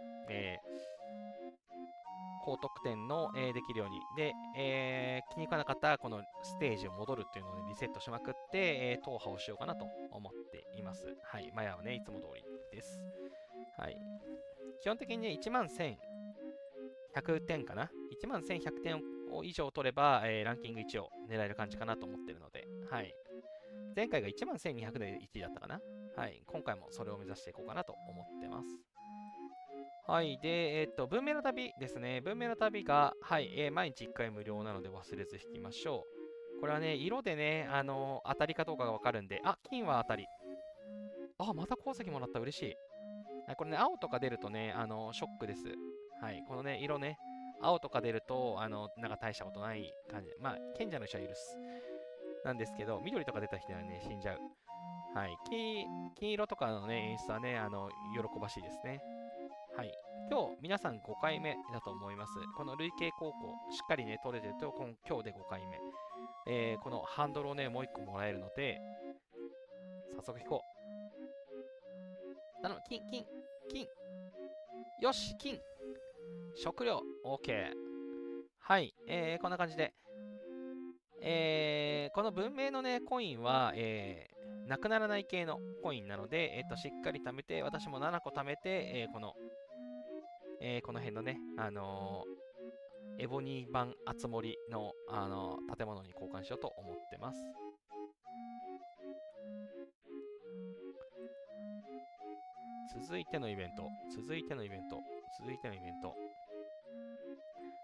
A: 高得点の、できるように。で、気に食わなかったらこのステージを戻るっていうのをリセットしまくって、踏破をしようかなと思っています。はい。マヤはね、いつも通りです。はい。基本的にね、11,100点かな ?11,100 点を以上取れば、ランキング1を狙える感じかなと思ってるので、はい。前回が11,200で1位だったかな。はい。今回もそれを目指していこうかなと思ってます。はい。で、文明の旅ですね。文明の旅が、はい、毎日1回無料なので忘れず引きましょう。これはね、色でね、当たりかどうかがわかるんで、あ、金は当たり。あ、また鉱石もらった。嬉しい。はい、これね、青とか出るとね、ショックです。はい。このね、色ね、青とか出ると、なんか大したことない感じ。まあ、賢者の人は許す。なんですけど、緑とか出た人はね、死んじゃう。はい。金色とかのね、演出はね、喜ばしいですね。はい。今日、皆さん5回目だと思います。この累計高校、しっかりね、取れてると、今日で5回目。このハンドルをね、もう1個もらえるので、早速引こう。頼む、金。よし、金。食料、OK。はい。こんな感じで。この文明のね、コインは、なくならない系のコインなので、しっかり貯めて、私も7個貯めて、この辺のね、エボニー版あつ森の、建物に交換しようと思ってます。続いてのイベント。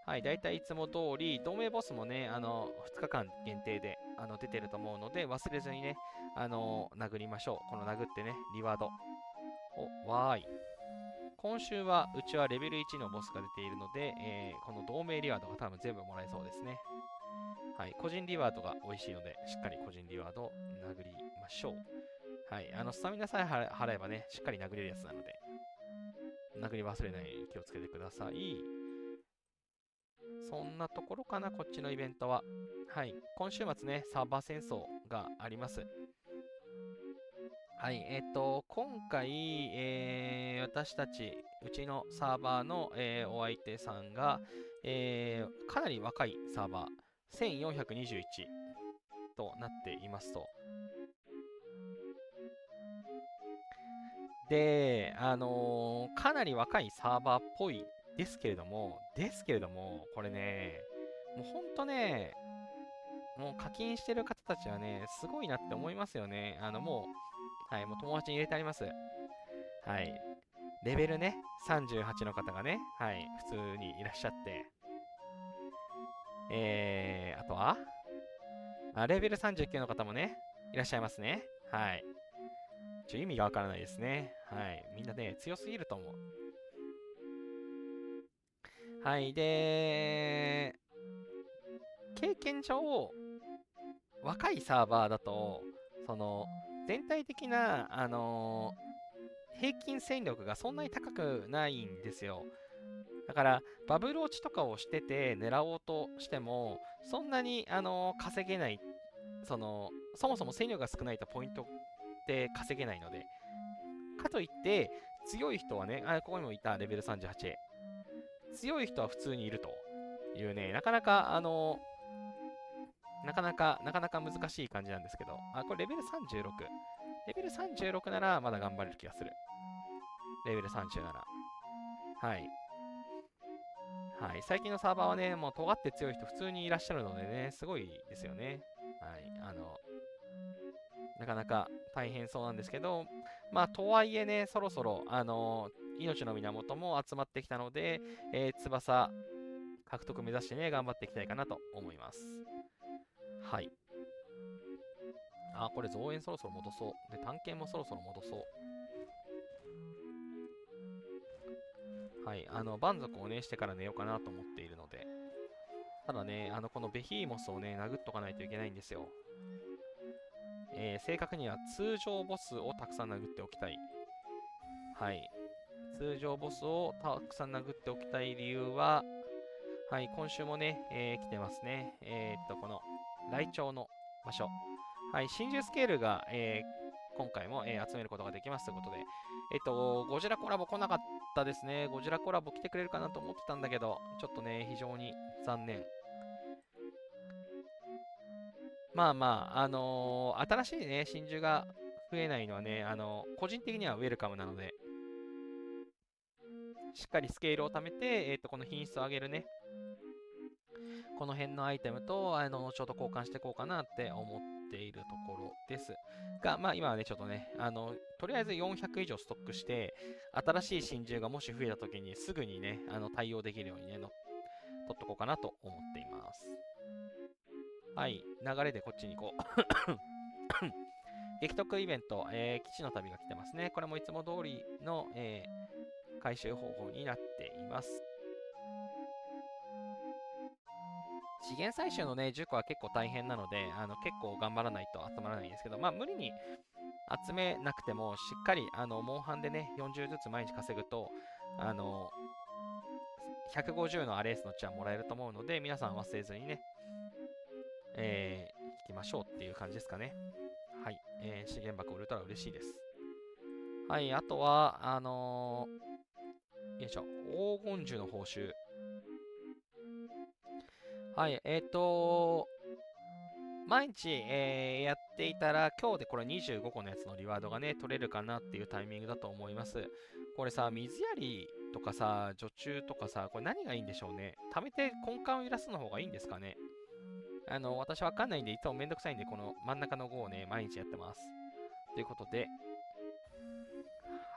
A: はい、だいたいいつも通り、同盟ボスもね、2日間限定で出てると思うので、忘れずにね、殴りましょう。この殴ってね、リワード。お、わーい。今週は、うちはレベル1のボスが出ているので、この同盟リワードが多分全部もらえそうですね。はい、個人リワードが美味しいので、しっかり個人リワードを殴りましょう。はい、スタミナさえ払えばね、しっかり殴れるやつなので、殴り忘れないように気をつけてください。そんなところかな、こっちのイベントは。はい、今週末ね、サーバー戦争があります。はい、今回、私たち、うちのサーバーの、お相手さんが、かなり若いサーバー、1421となっていますと。で、かなり若いサーバーっぽいですけれども、これね、もうほんとね、もう課金してる方たちはね、すごいなって思いますよね。もう、はい、もう友達に入れてあります。はい。レベルね、38の方がね、はい、普通にいらっしゃって。あとはレベル39の方もね、いらっしゃいますね。はい。意味がわからないですね。はい。みんなね、強すぎると思う。はい。で、経験上、若いサーバーだと、全体的な、平均戦力がそんなに高くないんですよ。だから、バブル落ちとかをしてて狙おうとしても、そんなに、稼げない、そもそも戦力が少ないとポイントって稼げないので、かといって、強い人はね、ここにもいたレベル 38A。強い人は普通にいるというね、なかなか難しい感じなんですけど、これレベル36。レベル36ならまだ頑張れる気がする。レベル30なら。はい。はい。最近のサーバーはね、もう尖って強い人普通にいらっしゃるのでね、すごいですよね。はい。なかなか大変そうなんですけど、まあ、とはいえね、そろそろ、命の源も集まってきたので、翼獲得目指してね、頑張っていきたいかなと思います。はい。これ増援そろそろ戻そう。で、探検もそろそろ戻そう。はい。蛮族をね、してから寝ようかなと思っているので。ただね、このベヒーモスをね、殴っとかないといけないんですよ。正確には通常ボスをたくさん殴っておきたい。はい。通常ボスをたくさん殴っておきたい理由は、はい、今週もね、来てますね。この、ライチョウの場所。はい、真珠スケールが、今回も、集めることができますということで、ゴジラコラボ来なかっったですね。ゴジラコラボ来てくれるかなと思ってたんだけど、ちょっとね、非常に残念。まあまあ、新しいね、真珠が増えないのはね、個人的にはウェルカムなので、しっかりスケールを貯めて、この品質を上げるね、この辺のアイテムと、後ほど交換していこうかなって思っているところですが、まあ今はね、ちょっとね、とりあえず400以上ストックして、新しい真珠がもし増えた時にすぐにね、対応できるようにね、取っとこうかなと思っています。はい、流れでこっちに行こう。激特イベント、基地の旅が来てますね。これもいつも通りの、回収方法になっています。資源採集のね、塾は結構大変なので、結構頑張らないと集まらないんですけど、まあ無理に集めなくても、しっかり、モンハンでね、40ずつ毎日稼ぐと、150のアレースの血はもらえると思うので、皆さん忘れずにね、引きましょうっていう感じですかね。はい。資源箱売れたら嬉しいです。はい。あとは、よいしょ。黄金樹の報酬。はい。毎日、やっていたら、今日でこれ25個のやつのリワードがね、取れるかなっていうタイミングだと思います。これさ、水やりとかさ、除虫とかさ、これ何がいいんでしょうね。貯めて根幹を揺らすの方がいいんですかね。私わかんないんで、いつもめんどくさいんで、この真ん中の5をね、毎日やってます。ということで、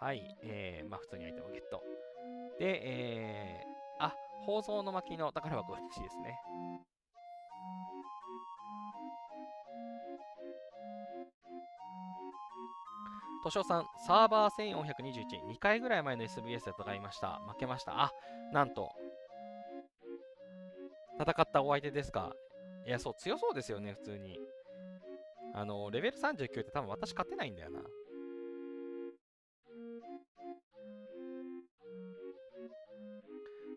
A: はい、まあ普通にアイテムをゲット。で、宝蔵の巻の宝箱嬉しいですね。としおさん、サーバー1421、2回ぐらい前の SBS で戦いました。負けました。あ、なんと。戦ったお相手ですか。いや、そう、強そうですよね、普通に。レベル39って多分私勝てないんだよな。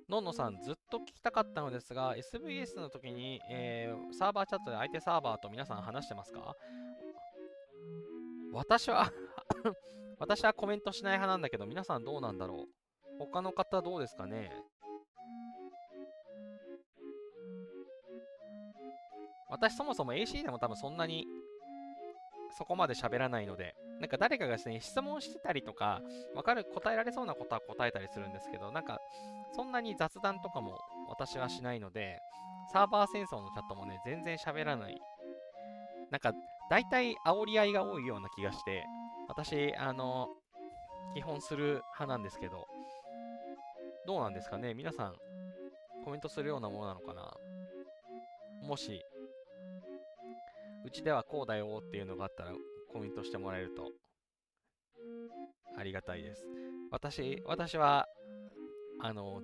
A: のんのさん、ずっと聞きたかったのですが、SBS の時に、サーバーチャットで相手サーバーと皆さん話してますか？私は私はコメントしない派なんだけど、皆さんどうなんだろう。他の方どうですかね。私そもそも AC でも多分そんなにそこまで喋らないので、なんか誰かがですね、質問してたりとか、答えられそうなことは答えたりするんですけど、なんか、そんなに雑談とかも私はしないので、サーバー戦争のチャットもね、全然喋らない。なんか、大体煽り合いが多いような気がして、私、基本する派なんですけど、どうなんですかね皆さん、コメントするようなものなのかな。もし、うちではこうだよっていうのがあったらコメントしてもらえるとありがたいです。私は、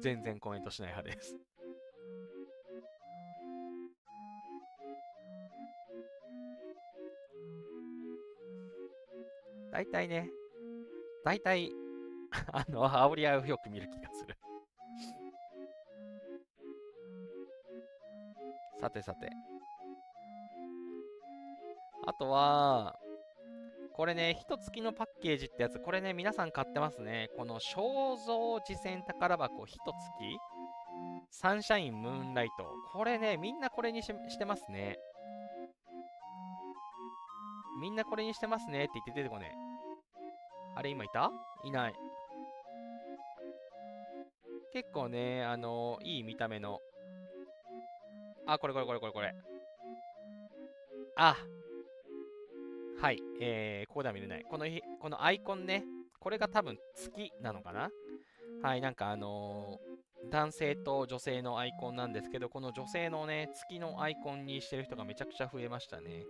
A: 全然コメントしない派です。大体ね、大体、煽り合いをよく見る気がする。さてさて。あとは、これね、一月のパッケージってやつ、これね、皆さん買ってますね。この肖像次戦宝箱一月サンシャインムーンライト。これね、みんなこれにしてますね。みんなこれにしてますねって言って出てこね。あれ今いた？いない。結構ね、いい見た目の。あ、これ。あ、はい。ここでは見れない。このアイコンね。これが多分月なのかな。はい、なんか男性と女性のアイコンなんですけど、この女性のね、月のアイコンにしてる人がめちゃくちゃ増えましたね。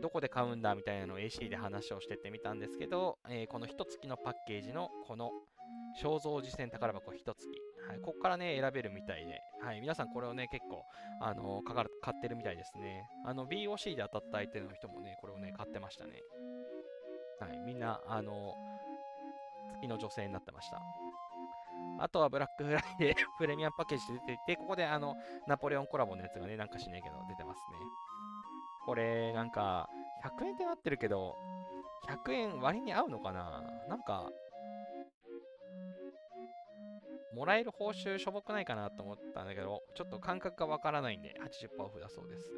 A: どこで買うんだみたいなのを AC で話をしてってみたんですけど、この一月のパッケージのこの肖像次戦宝箱一月。はい、ここからね、選べるみたいで、はい、皆さんこれをね、結構、買ってるみたいですね。BOC で当たった相手の人もね、これをね、買ってましたね。はい、みんな、月の女性になってました。あとはブラックフライデープレミアムパッケージで出ていて、ここでナポレオンコラボのやつがね、なんかしないけど出てますね。これ、なんか、100円ってなってるけど、100円割に合うのかな。なんか、もらえる報酬しょぼくないかなと思ったんだけど、ちょっと感覚がわからないんで、80%オフだそうです。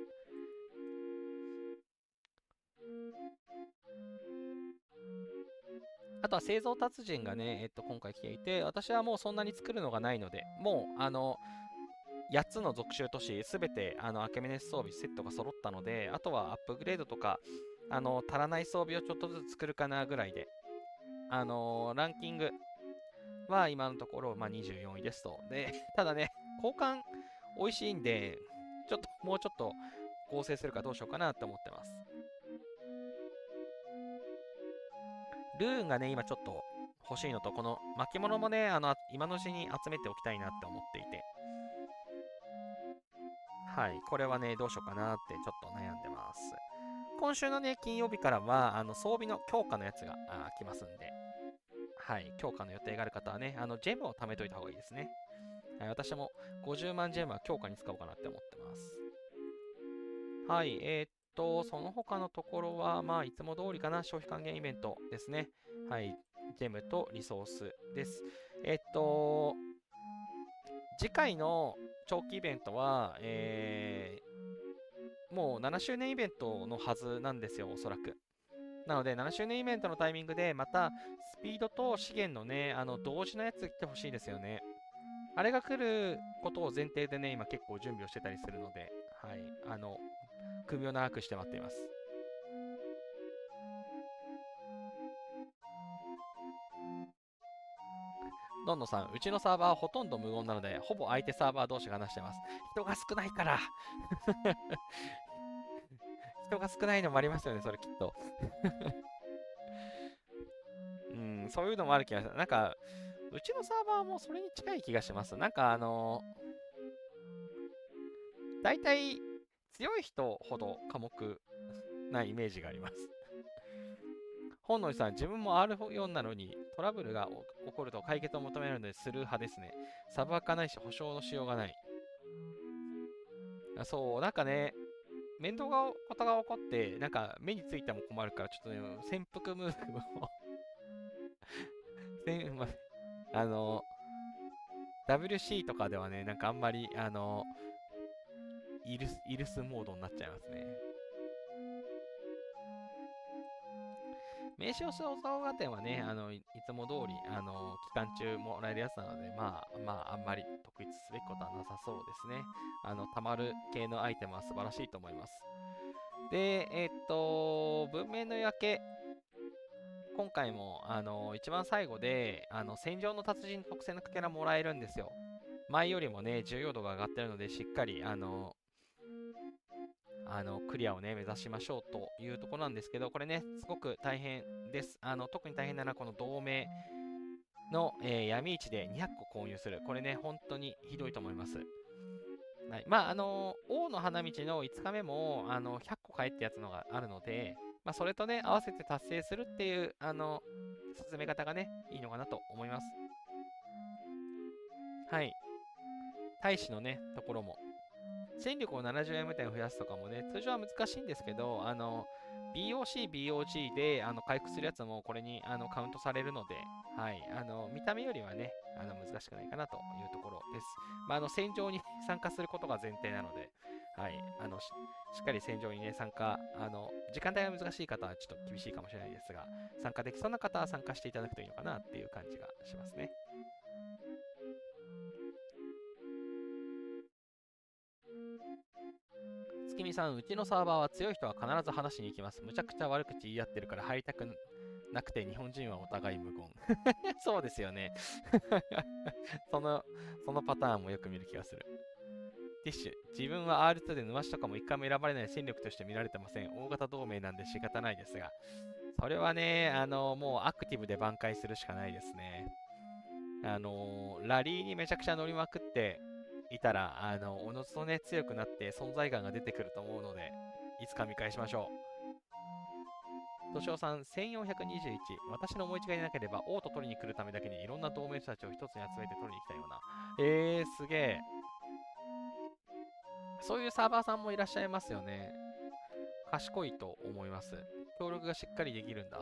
A: あとは製造達人がね、今回来ていて、私はもうそんなに作るのがないので、もう、8つの属性都市すべてアケメネス装備セットが揃ったので、あとはアップグレードとか足らない装備をちょっとずつ作るかなぐらいで、ランキングは今のところ、まあ、24位ですと。で、ただね、交換美味しいんで、もうちょっと合成するかどうしようかなって思ってます。ルーンがね、今ちょっと欲しいのと、この巻物もね、今のうちに集めておきたいなって思っていて。はい、これはね、どうしようかなってちょっと悩んでます。今週のね、金曜日からは、装備の強化のやつが来ますんで、はい、強化の予定がある方はね、ジェムを貯めといた方がいいですね。はい、私も50万ジェムは強化に使おうかなって思ってます。はい、その他のところは、まあ、いつも通りかな、消費還元イベントですね。はい、ジェムとリソースです。次回の長期イベントは、もう7周年イベントのはずなんですよ、おそらく。なので、7周年イベントのタイミングで、また、スピードと資源のね、同時のやつ来てほしいですよね。あれが来ることを前提でね、今結構準備をしてたりするので、はい、首を長くして待っています。のんのさん、うちのサーバーはほとんど無言なので、ほぼ相手サーバー同士が話してます。人が少ないから人が少ないのもありますよね、それきっとうん、そういうのもある気がする。なんか、うちのサーバーもそれに近い気がします。なんか大体強い人ほど寡黙なイメージがあります本能寺さん、自分も R4 なのにトラブルが起こると解決を求めるのでスルー派ですね。サブアカないし保証のしようがない。そう、なんかね、面倒がことが起こって、なんか目についても困るから、ちょっとね、潜伏ムーブをあの、WC とかではね、なんかあんまり、イルスモードになっちゃいますね。名刺用動画展はね、いつも通り、期間中もらえるやつなので、あんまり特筆すべきことはなさそうですね。たまる系のアイテムは素晴らしいと思います。で、文明の夜景。今回も、一番最後で、戦場の達人特製のかけらもらえるんですよ。前よりもね、重要度が上がってるので、しっかり、クリアをね、目指しましょうというところなんですけど、これね、すごく大変です。特に大変なのはこの同盟の、闇市で200個購入する。これね、本当にひどいと思います。はい、まあ、王の花道の5日目も、100個買えってやつのがあるので、まあ、それとね、合わせて達成するっていう、進め方がね、いいのかなと思います。はい。大使のね、ところも戦力を 70M 点増やすとかもね、通常は難しいんですけど、BOC、BOG で回復するやつもこれにカウントされるので、はい、見た目よりはね、難しくないかなというところです。まあ、戦場に参加することが前提なので、はい、しっかり戦場にね、参加、時間帯が難しい方はちょっと厳しいかもしれないですが、参加できそうな方は参加していただくといいのかなっていう感じがしますね。月見さん、うちのサーバーは強い人は必ず話しに行きます。むちゃくちゃ悪口言い合ってるから入りたくなくて、日本人はお互い無言。そうですよねそのパターンもよく見る気がする。ティッシュ、自分は R2 で沼地とかも一回も選ばれない戦力として見られてません。大型同盟なんで仕方ないですが。それはね、もうアクティブで挽回するしかないですね。ラリーにめちゃくちゃ乗りまくって、いたら、おのずとね、強くなって存在感が出てくると思うので、いつか見返しましょう。としおさん、1421。私の思い違いでなければ、王と取りに来るためだけにいろんな同盟者たちを一つに集めて取りに来たような。すげえ。そういうサーバーさんもいらっしゃいますよね。賢いと思います。協力がしっかりできるんだ。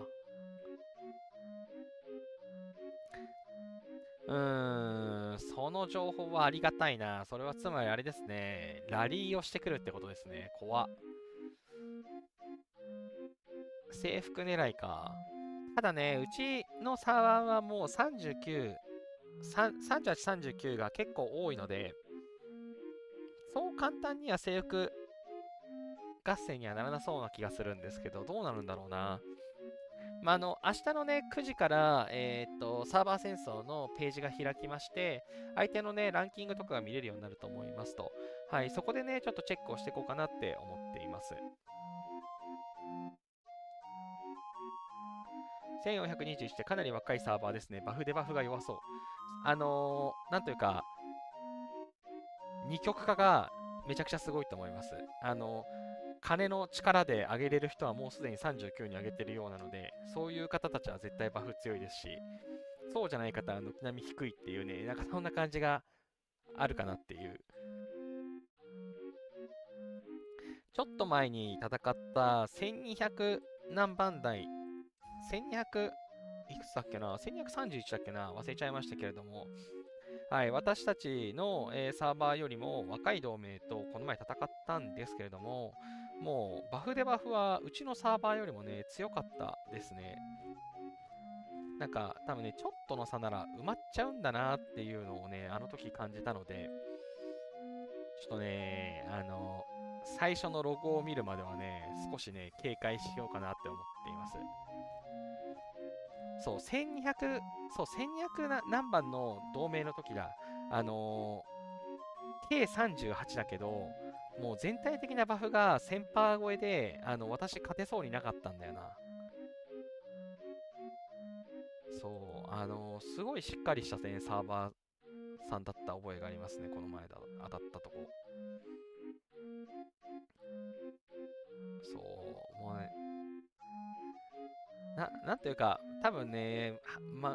A: その情報はありがたいな。それはつまりあれですね。ラリーをしてくるってことですね。怖っ。制服狙いか。ただね、うちのサーバーはもう39、38、39が結構多いので、そう簡単には制服合戦にはならなそうな気がするんですけど、どうなるんだろうな。まあ、明日のね、9時から、サーバー戦争のページが開きまして、相手のね、ランキングとかが見れるようになると思いますと。はい、そこでね、ちょっとチェックをしていこうかなって思っています。1421ってかなり若いサーバーですね。バフでバフが弱そう。なんというか、二極化がめちゃくちゃすごいと思います。金の力で上げれる人はもうすでに39に上げてるようなので、そういう方たちは絶対バフ強いですし、そうじゃない方は軒並み低いっていうね、なんかそんな感じがあるかなっていう。ちょっと前に戦った1200何番台、1200いくつだっけな、1231だっけな、忘れちゃいましたけれども、はい、私たちの、サーバーよりも若い同盟とこの前戦ったんですけれども、もうバフでバフはうちのサーバーよりもね、強かったですね。なんか多分ね、ちょっとの差なら埋まっちゃうんだなっていうのをね、あの時感じたので、ちょっとね、最初のロゴを見るまではね、少しね、警戒しようかなって思っています。そう、1200、そう、1200何番の同盟の時だ。K38 だけど、もう全体的なバフが1000%超えで、私勝てそうになかったんだよな。そう、すごいしっかりしたね、サーバーさんだった覚えがありますね、この前だ、当たったとこ。そう、もうね、なんていうか、多分ね、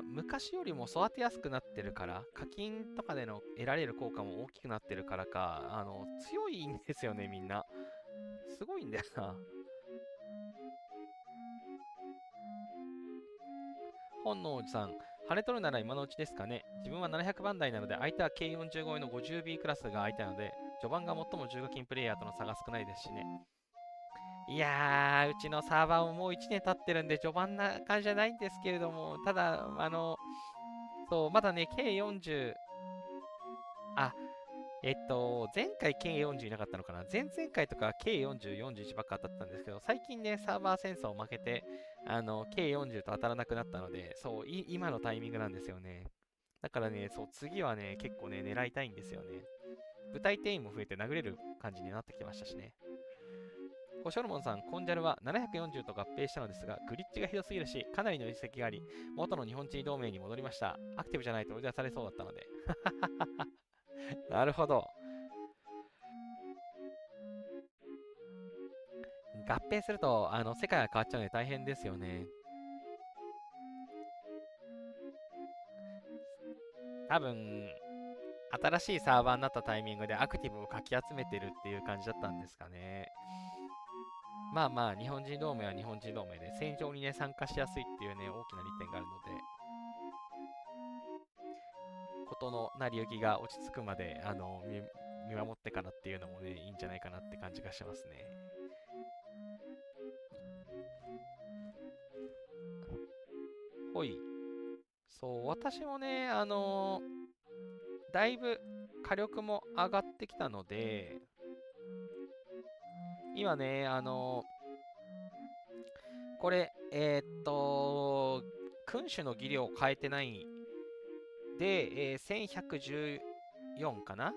A: 昔よりも育てやすくなってるから、課金とかでの得られる効果も大きくなってるからか、強いんですよね、みんな。すごいんだよな。本能寺さん、跳ね取るなら今のうちですかね。自分は700番台なので、相手は K40 超えの 50B クラスが相手なので、序盤が最も重課金プレイヤーとの差が少ないですしね。いやー、うちのサーバーももう1年経ってるんで、序盤な感じじゃないんですけれども、ただ、そう、まだね、K40、あ、前回 K40 いなかったのかな、前々回とか K40、41ばっか当たったんですけど、最近ね、サーバー戦争負けて、K40 と当たらなくなったので、そう、今のタイミングなんですよね。だからね、そう、次はね、結構ね、狙いたいんですよね。部隊定員も増えて殴れる感じになってきましたしね。ショルモンさん、コンジャルは740と合併したのですが、グリッチがひどすぎるし、かなりの実績があり、元の日本人同盟に戻りました。アクティブじゃないと追い出されそうだったので。なるほど。合併すると、世界が変わっちゃうので大変ですよね。多分、新しいサーバーになったタイミングでアクティブをかき集めてるっていう感じだったんですかね。まあまあ、日本人同盟は日本人同盟で、戦場にね、参加しやすいっていうね、大きな利点があるので、事の成り行きが落ち着くまで、見守ってからっていうのもね、いいんじゃないかなって感じがしますね。ほい。そう、私もね、だいぶ火力も上がってきたので、今ね、これ、君主の技量を変えてないで、1114かな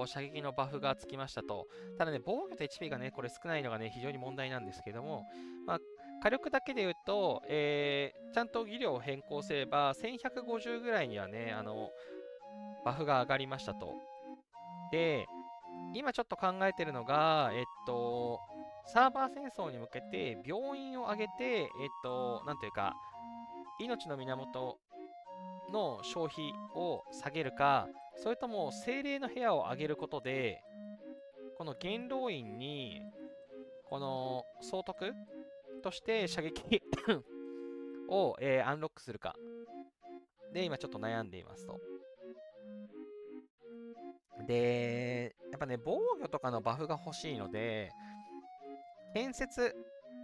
A: 射撃のバフがつきましたと。ただね、防御と HP がね、これ少ないのがね、非常に問題なんですけども、まあ、火力だけで言うと、ちゃんと技量を変更すれば、1150ぐらいにはね、バフが上がりましたと。で、今ちょっと考えてるのが、サーバー戦争に向けて病院を挙げて、なんていうか、命の源の消費を下げるか、それとも精霊の部屋を上げることで、この元老院に、この総督として射撃を、アンロックするか。で、今ちょっと悩んでいますと。で、やっぱね、防御とかのバフが欲しいので、建設、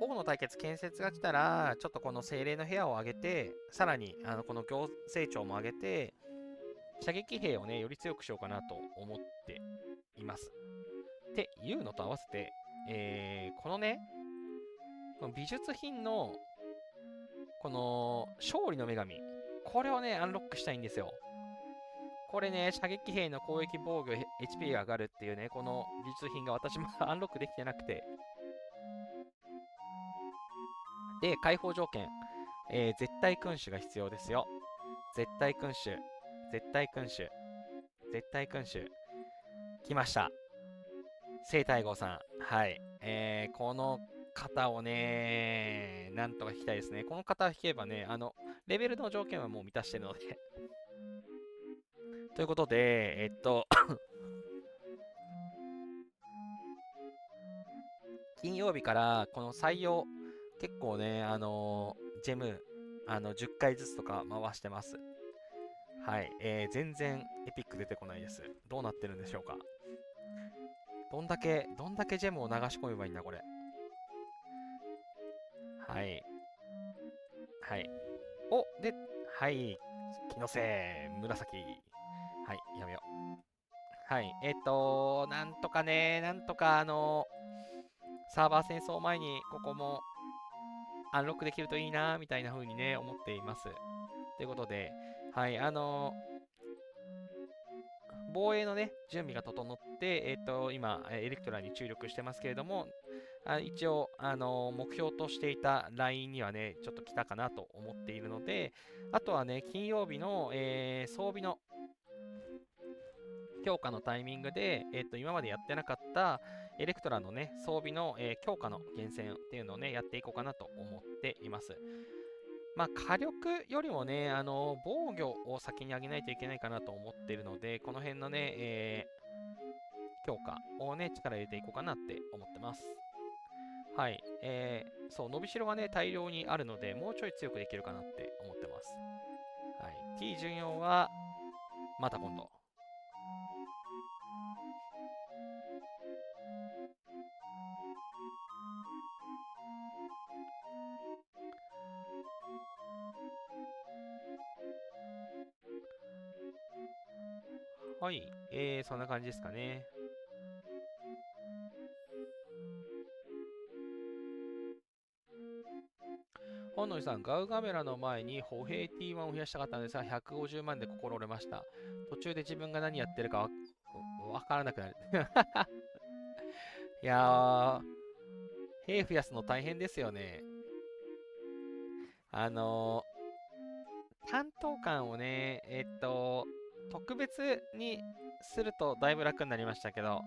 A: 王の対決建設が来たら、ちょっとこの精霊の部屋を上げて、さらにこの行政庁も上げて、射撃兵をね、より強くしようかなと思っています。っていうのと合わせて、このね、この美術品の、この勝利の女神、これをね、アンロックしたいんですよ。これね、射撃兵の攻撃防御 HP が上がるっていうね、この美術品が私もアンロックできてなくて。で、解放条件、絶対君主が必要ですよ。絶対君主、絶対君主、絶対君主。来ました。生体号さん。はい。この方をね、なんとか引きたいですね。この方を引けばね、レベルの条件はもう満たしてるのでということで、金曜日からこの採用、結構ね、ジェム、10回ずつとか回してます。はい。全然エピック出てこないです。どうなってるんでしょうか。どんだけジェムを流し込めばいいんだ、これ。はい。はい。お、で、はい。気のせい、紫。はい、やめよう。はい。なんとかね、なんとかサーバー戦争前にここもアンロックできるといいな、みたいな風にね、思っています。ということで、はい、防衛のね、準備が整って、今、エレクトラに注力してますけれども、一応、目標としていたラインにはね、ちょっと来たかなと思っているので、あとはね、金曜日の、装備の強化のタイミングで、今までやってなかったエレクトラのね、装備の、強化の厳選っていうのをね、やっていこうかなと思っています。まあ、火力よりもね、防御を先に上げないといけないかなと思っているので、この辺のね、強化をね、力入れていこうかなって思ってます。はい。そう、伸びしろがね、大量にあるので、もうちょい強くできるかなって思ってます。はい。T 巡用は、また今度。はい。そんな感じですかね。本能寺さん、ガウガメラの前に歩兵 T1 を増やしたかったんですが、150万で心折れました。途中で自分が何やってるかわからなくなる。いやー、兵増やすの大変ですよね。担当官をね、特別にするとだいぶ楽になりましたけど、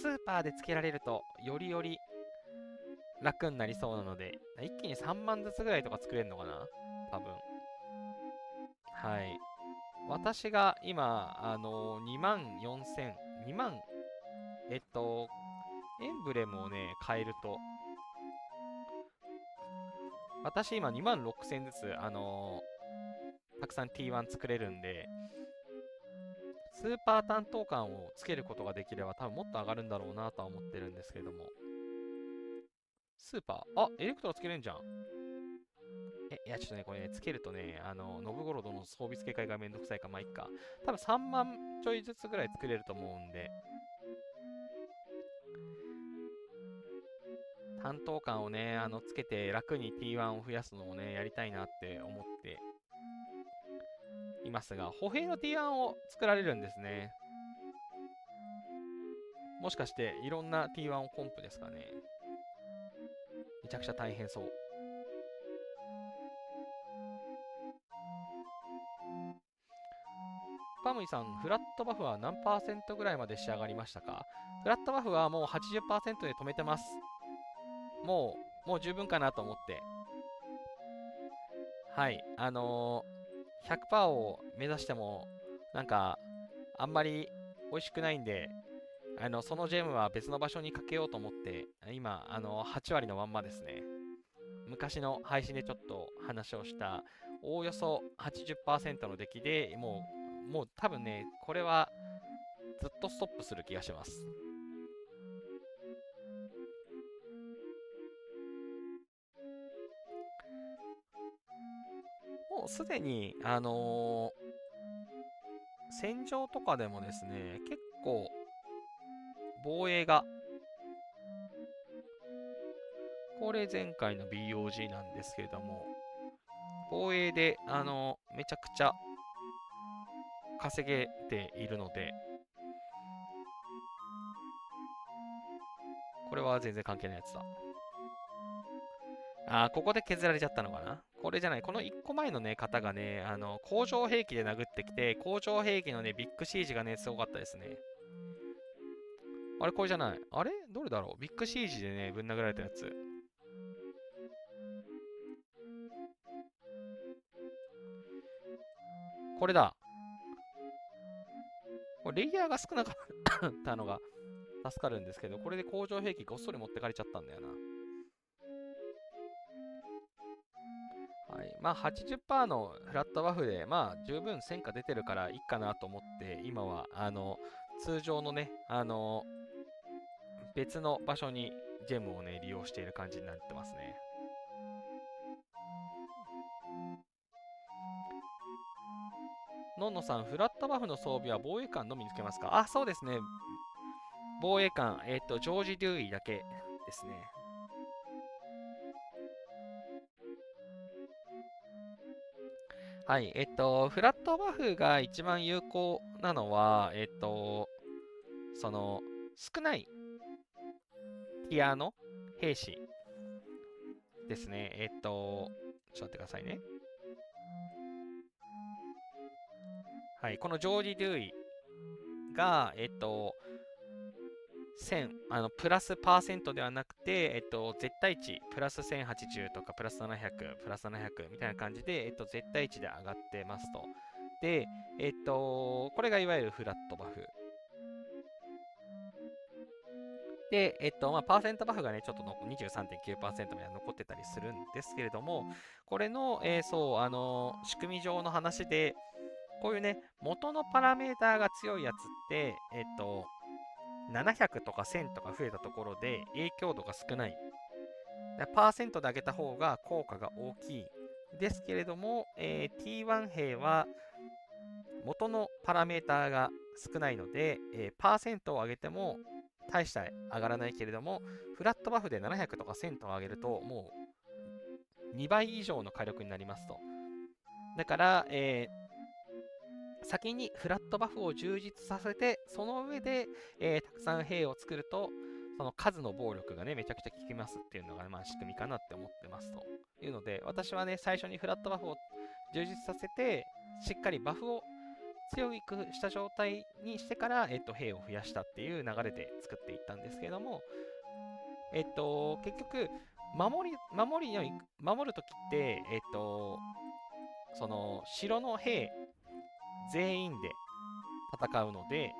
A: スーパーでつけられるとより楽になりそうなので、一気に3万ずつぐらいとか作れるのかな多分。はい。私が今、2万4000、2万、エンブレムをね、変えると、私今2万6000ずつ、たくさん T1 作れるんで、スーパー担当官をつけることができれば多分もっと上がるんだろうなとは思ってるんですけれども。スーパー、あ、エレクトロつけれんじゃん。いや、ちょっとね、これね、つけるとね、ノブゴロドの装備付け替えがめんどくさいか、まあ、いっか。多分3万ちょいずつぐらい作れると思うんで、担当官をね、つけて楽に T1 を増やすのをね、やりたいなって思っていますが、歩兵の T1 を作られるんですね。もしかしていろんな T1 をコンプですかね。めちゃくちゃ大変そう。パムイさん、フラットバフは何パーセントぐらいまで仕上がりましたか？フラットバフはもう 80% で止めてます。もう十分かなと思って。はい。100% を目指しても、なんか、あんまり美味しくないんで、そのジェムは別の場所にかけようと思って、今、8割のまんまですね。昔の配信でちょっと話をしたおおよそ 80% の出来でもう多分ね、これはずっとストップする気がします。もうすでに、戦場とかでもですね、結構、防衛が、これ前回の BOG なんですけれども、防衛で、めちゃくちゃ稼げているので、これは全然関係ないやつだ。ここで削られちゃったのかな。これじゃない。この1個前のね、方がね、工場兵器で殴ってきて、工場兵器のね、ビッグシージがね、すごかったですね。あれ、これじゃない。あれどれだろう。ビッグシージでね、ぶん殴られたやつ。これだ。これレイヤーが少なかったのが助かるんですけど、これで工場兵器ごっそり持ってかれちゃったんだよな。はい。まあ80%のフラットバフで、まあ十分戦果出てるからいいかなと思って、今は、通常のね、別の場所にジェムをね、利用している感じになってますね。のんのさん、フラットバフの装備は防衛艦のみにつけますか？そうですね。防衛艦、ジョージ・デューイだけですね。はい、フラットバフが一番有効なのは、その、少ないティアの兵士ですね。ちょっと待ってくださいね。はい、このジョージ・デューイが、1000、プラスパーセントではなくて、絶対値、プラス1080とか、プラス700、プラス700みたいな感じで、絶対値で上がってますと。で、これがいわゆるフラットバフ。で、まあ、パーセントバフがね、ちょっと23.9% まで残ってたりするんですけれども、これの、仕組み上の話で、こういうね、元のパラメーターが強いやつって、700とか1000とか増えたところで影響度が少ない。パーセントで上げた方が効果が大きい。ですけれども、T1 兵は元のパラメーターが少ないので、パーセントを上げても大した上がらないけれども、フラットバフで700とか1000と上げると、もう2倍以上の火力になりますと。だから、先にフラットバフを充実させて、その上で、たくさん兵を作ると、その数の暴力がね、めちゃくちゃ効きますっていうのが、まあ、仕組みかなって思ってますというので、私はね、最初にフラットバフを充実させて、しっかりバフを強くした状態にしてから、兵を増やしたっていう流れで作っていったんですけども、結局、守るときって、その、城の兵全員で戦うので、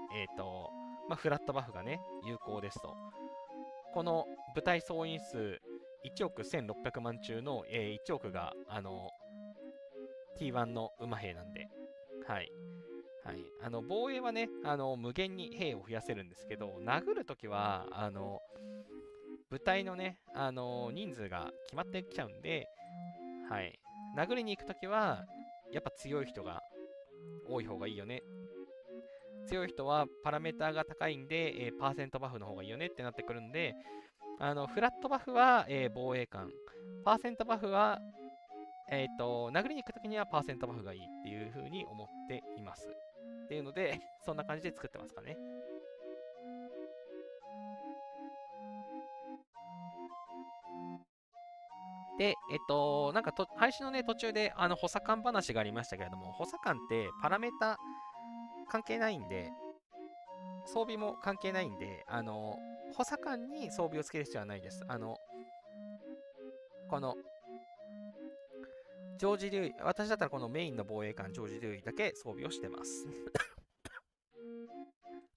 A: まあ、フラットバフがね、有効ですと。この部隊総員数1億1600万中の、1億が、T1 の馬兵なんで、はい。はい。防衛はね、無限に兵を増やせるんですけど、殴るときは、部隊のね、人数が決まってきちゃうんで、はい。殴りに行くときは、やっぱ強い人が多い方がいいよね。強い人はパラメーターが高いんで、パーセントバフの方がいいよねってなってくるんで、フラットバフは、防衛艦。パーセントバフは、殴りに行くときにはパーセントバフがいいっていう風に思っています。っていうので、そんな感じで作ってますかね。で、なんか配信のね、途中で、補佐官話がありましたけれども、補佐官ってパラメータ関係ないんで、装備も関係ないんで、補佐官に装備をつける必要はないです。この、ジョージ・デューイ、私だったらこのメインの防衛官、ジョージ・デューイだけ装備をしてます。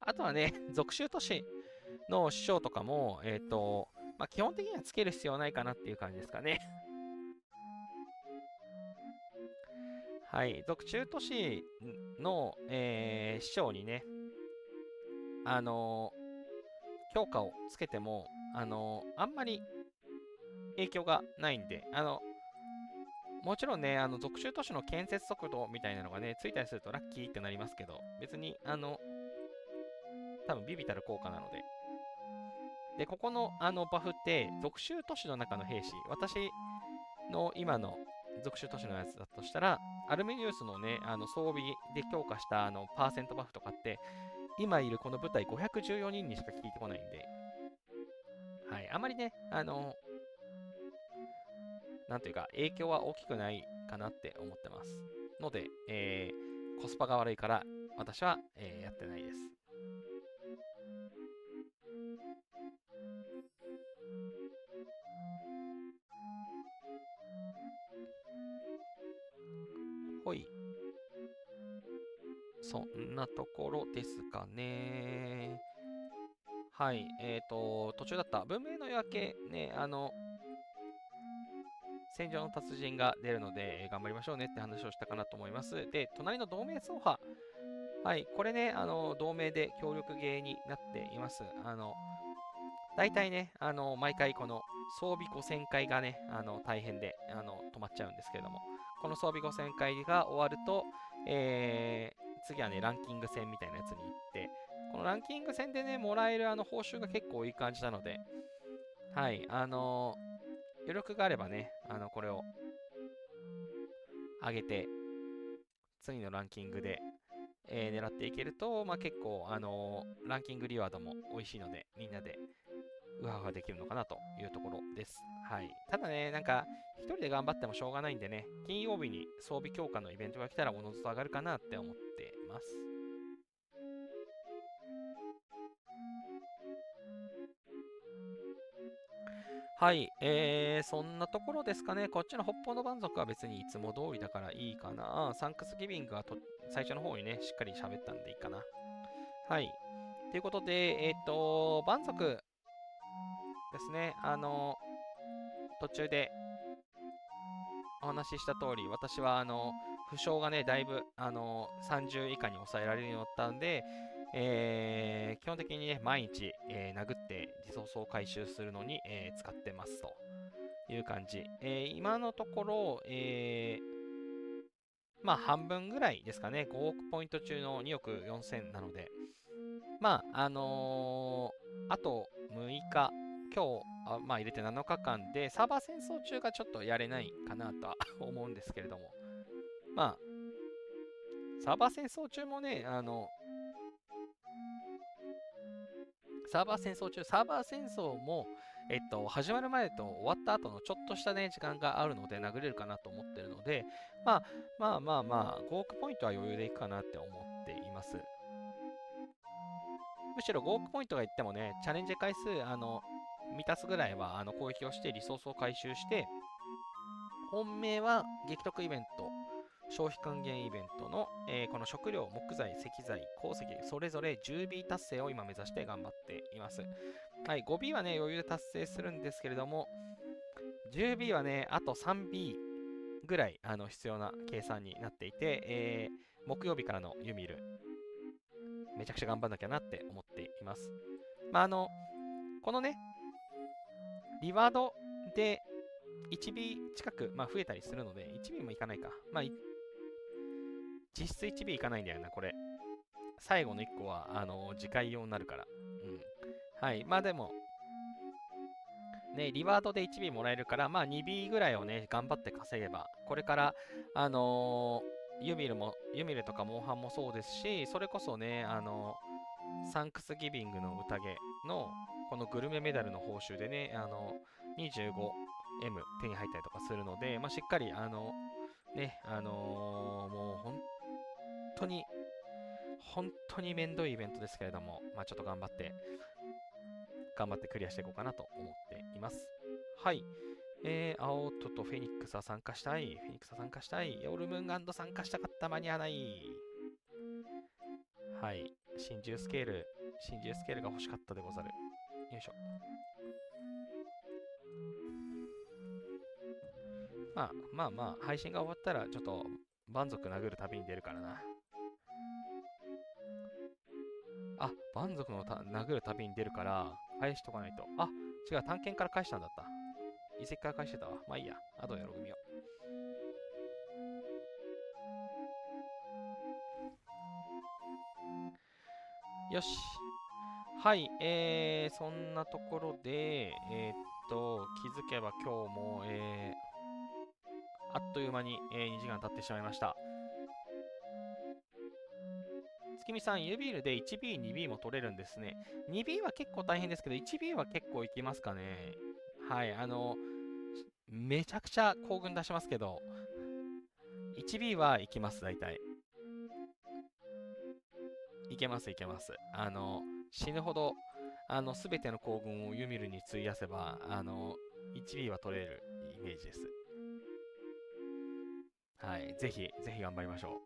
A: あとはね、属州都市の首相とかも、まあ、基本的にはつける必要ないかなっていう感じですかね。はい、属中都市の、市長にね、評価をつけても、あんまり影響がないんで、もちろんね、属州都市の建設速度みたいなのがね、ついたりするとラッキーってなりますけど、別に、多分ビビたる効果なので。で、ここの、バフって、属州都市の中の兵士、私の今の属州都市のやつだとしたら、アルメニウスのね、装備で強化したパーセントバフとかって、今いるこの部隊514人にしか効いてこないんで、はい、あまりね、なんというか、影響は大きくないかなって思ってます。ので、コスパが悪いから、私は、やってないです。ほい。そんなところですかね。はい。途中だった。文明の夜明け、ね、戦場の達人が出るので、頑張りましょうねって話をしたかなと思います。で、隣の同盟走破。はい。これね、同盟で協力ゲーになっています。大体ね、毎回この装備5000回がね、大変で、止まっちゃうんですけれども、この装備5000回が終わると、次はね、ランキング戦みたいなやつに行って、このランキング戦でね、もらえる報酬が結構いい感じなので、はい、余力があればね、これを上げて、次のランキングで、狙っていけると、まあ、結構、ランキングリワードも美味しいので、みんなでうわうわできるのかなというところです。はい。ただね、なんか、一人で頑張ってもしょうがないんでね、金曜日に装備強化のイベントが来たらおのずと上がるかなって思ってます。はい、そんなところですかね。こっちの北方の蛮族は別にいつも通りだからいいかな。サンクスギビングは最初の方にね、しっかり喋ったんでいいかな。はい。ということで、蛮族ですね。途中でお話しした通り、私は負傷がね、だいぶ30以下に抑えられるようになったんで、基本的にね、毎日、殴ってリソースを回収するのに、使ってますという感じ。今のところ、まあ半分ぐらいですかね、5億ポイント中の2億4000なので、まあ、あと6日、今日、まあ入れて7日間で、サーバー戦争中がちょっとやれないかなとは思うんですけれども、まあ、サーバー戦争中もね、サーバー戦争中、サーバー戦争も、始まる前と終わった後のちょっとしたね、時間があるので殴れるかなと思ってるので、まあ、5億ポイントは余裕でいくかなって思っています。むしろ5億ポイントがいってもね、チャレンジ回数、満たすぐらいは攻撃をしてリソースを回収して、本命は激得イベント、消費還元イベントの、この食料、木材、石材、鉱石、それぞれ 10B 達成を今目指して頑張っています。はい、5B はね、余裕で達成するんですけれども、10B はね、あと 3B ぐらい必要な計算になっていて、木曜日からのユミル、めちゃくちゃ頑張んなきゃなって思っています。まあ、このね、リワードで 1B 近く、まあ、増えたりするので、1B もいかないか。まあ、実質 1B いかないんだよな、これ。最後の1個は、次回用になるから。うん。はい。まあでも、ね、リワードで 1B もらえるから、まあ 2B ぐらいをね、頑張って稼げば、これから、ユミルとかモンハンもそうですし、それこそね、サンクスギビングの宴の、このグルメメダルの報酬でね、25M 手に入ったりとかするので、まあ、しっかり、ね、もう本当にめんどいイベントですけれども、まあ、ちょっと頑張ってクリアしていこうかなと思っています。はい。青トとフェニックスは参加したい。ヨルムンガンド参加したかった間に合わない。はい。真珠スケールが欲しかったでござる。よいしょ。まあ、配信が終わったら、ちょっと、蛮族殴る旅に出るからな。あ、蛮族の殴る旅に出るから、返しとかないと。あ、違う、探検から返したんだった。遺跡から返してたわ。まあいいや。後でログ見よう。よし。はい、そんなところで、気づけば今日も、あっという間に、2時間経ってしまいました。月見さん、ユビールで 1B、2B も取れるんですね。2B は結構大変ですけど、1B は結構いきますかね。はい、めちゃくちゃ行軍出しますけど、1B は行きます、大体。いけます、いけます。死ぬほど、すべての行軍をユミルに費やせば、1B は取れるイメージです。はい、ぜひ、ぜひ頑張りましょう。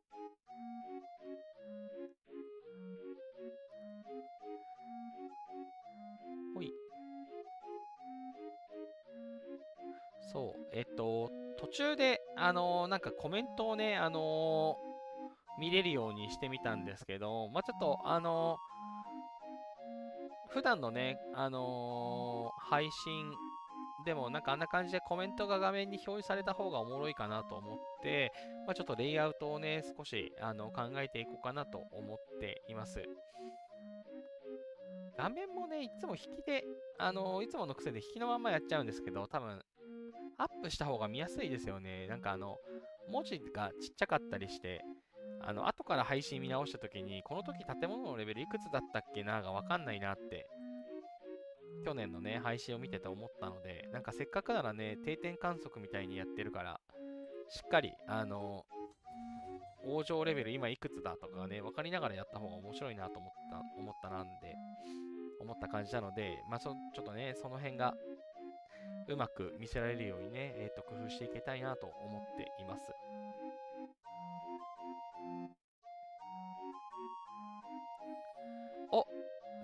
A: ほい。そう、途中で、なんかコメントをね、見れるようにしてみたんですけど、まあ、ちょっと、普段のね、配信でもなんかあんな感じでコメントが画面に表示された方がおもろいかなと思って、まあ、ちょっとレイアウトをね、少し考えていこうかなと思っています。画面もね、いつも引きで、いつもの癖で引きのままやっちゃうんですけど、多分、アップした方が見やすいですよね。なんか文字がちっちゃかったりして、後から配信見直した時に、この時建物のレベルいくつだったっけながわかんないなって、去年のね、配信を見てて思ったので、なんかせっかくならね、定点観測みたいにやってるから、しっかり、往生レベル今いくつだとかね、分かりながらやった方が面白いなと思った感じなので、まあちょっとね、その辺がうまく見せられるようにね、工夫していきたいなと思っています。お、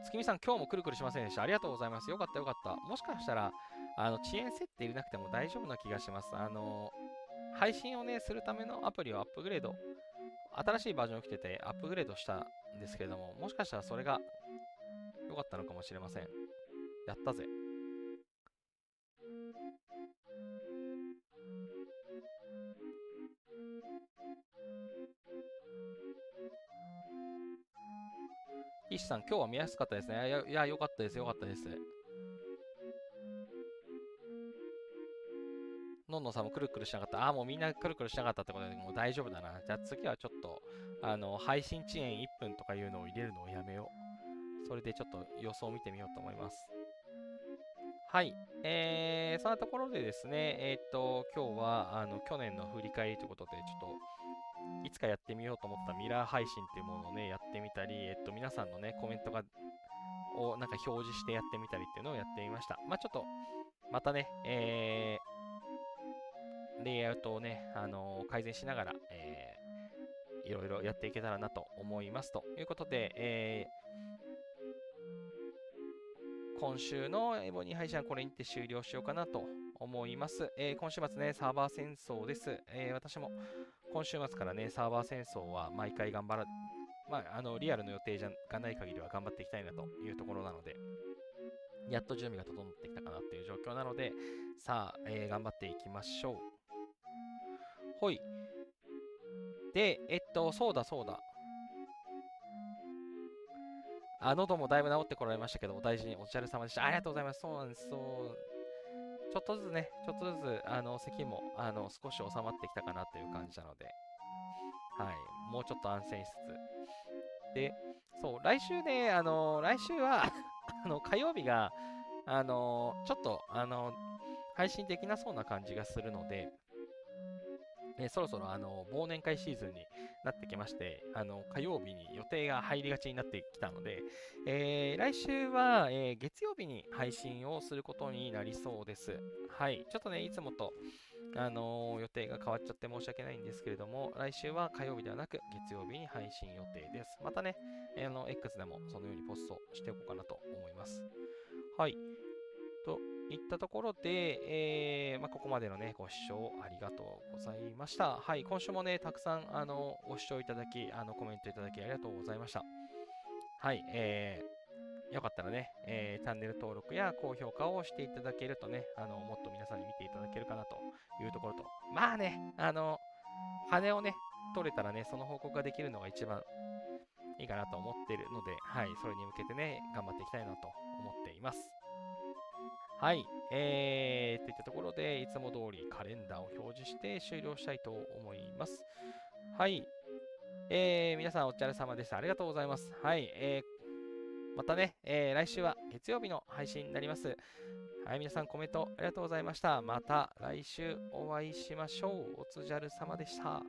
A: 月見さん、今日もくるくるしませんでした。ありがとうございます。よかったよかった。もしかしたら、遅延設定入れなくても大丈夫な気がします。配信をね、するためのアプリをアップグレード、新しいバージョンが来ててアップグレードしたんですけれども、もしかしたらそれが良かったのかもしれません。やったぜ。岸さん、今日は見やすかったですね。いや、良かったです、良かったです。のんのんさんもくるくるしなかった。もうみんなくるくるしなかったってことで、もう大丈夫だな。じゃあ次はちょっと、配信遅延1分とかいうのを入れるのをやめよう。それでちょっと予想を見てみようと思います。はい。そんなところでですね、今日は、去年の振り返りということで、ちょっと、いつかやってみようと思ったミラー配信っていうものをね、やってみたり、皆さんのね、コメントをなんか表示してやってみたりっていうのをやってみました。まあちょっと、またね、レイアウトをね、改善しながら、いろいろやっていけたらなと思います。ということで、今週のエボニー配信はこれにて終了しようかなと思います。今週末ね、サーバー戦争です。私も今週末からね、サーバー戦争は毎回頑張ら、まあ、リアルの予定がない限りは頑張っていきたいなというところなので、やっと準備が整ってきたかなっていう状況なので、さあ、頑張っていきましょう。ほい。で、そうだそうだ。喉もだいぶ治ってこられましたけど、お大事にお疲れ様でした。ありがとうございます。そうなんです。そう。ちょっとずつね、ちょっとずつ、咳も、少し収まってきたかなという感じなので、はい。もうちょっと安静しつつ。で、そう、来週ね、来週は火曜日が、ちょっと、配信できなそうな感じがするので、そろそろ忘年会シーズンになってきまして、火曜日に予定が入りがちになってきたので、来週は、月曜日に配信をすることになりそうです。はい。ちょっとね、いつもと、予定が変わっちゃって申し訳ないんですけれども、来週は火曜日ではなく月曜日に配信予定です。またね、X でもそのようにポストしておこうかなと思います。はい。といったところで、ここまでのね、ご視聴ありがとうございました。はい、今週もね、たくさんご視聴いただき、コメントいただきありがとうございました。はい、よかったらね、チャンネル登録や高評価をしていただけるとね、もっと皆さんに見ていただけるかなというところと、まあね、羽をね、取れたらね、その報告ができるのが一番いいかなと思っているので、はい、それに向けてね、頑張っていきたいなと思っています。はい、といったところで、いつも通りカレンダーを表示して終了したいと思います。はい、皆さんお疲れ様でした。ありがとうございます。はい、またね、来週は月曜日の配信になります。はい、皆さんコメントありがとうございました。また来週お会いしましょう。おつじゃる様でした。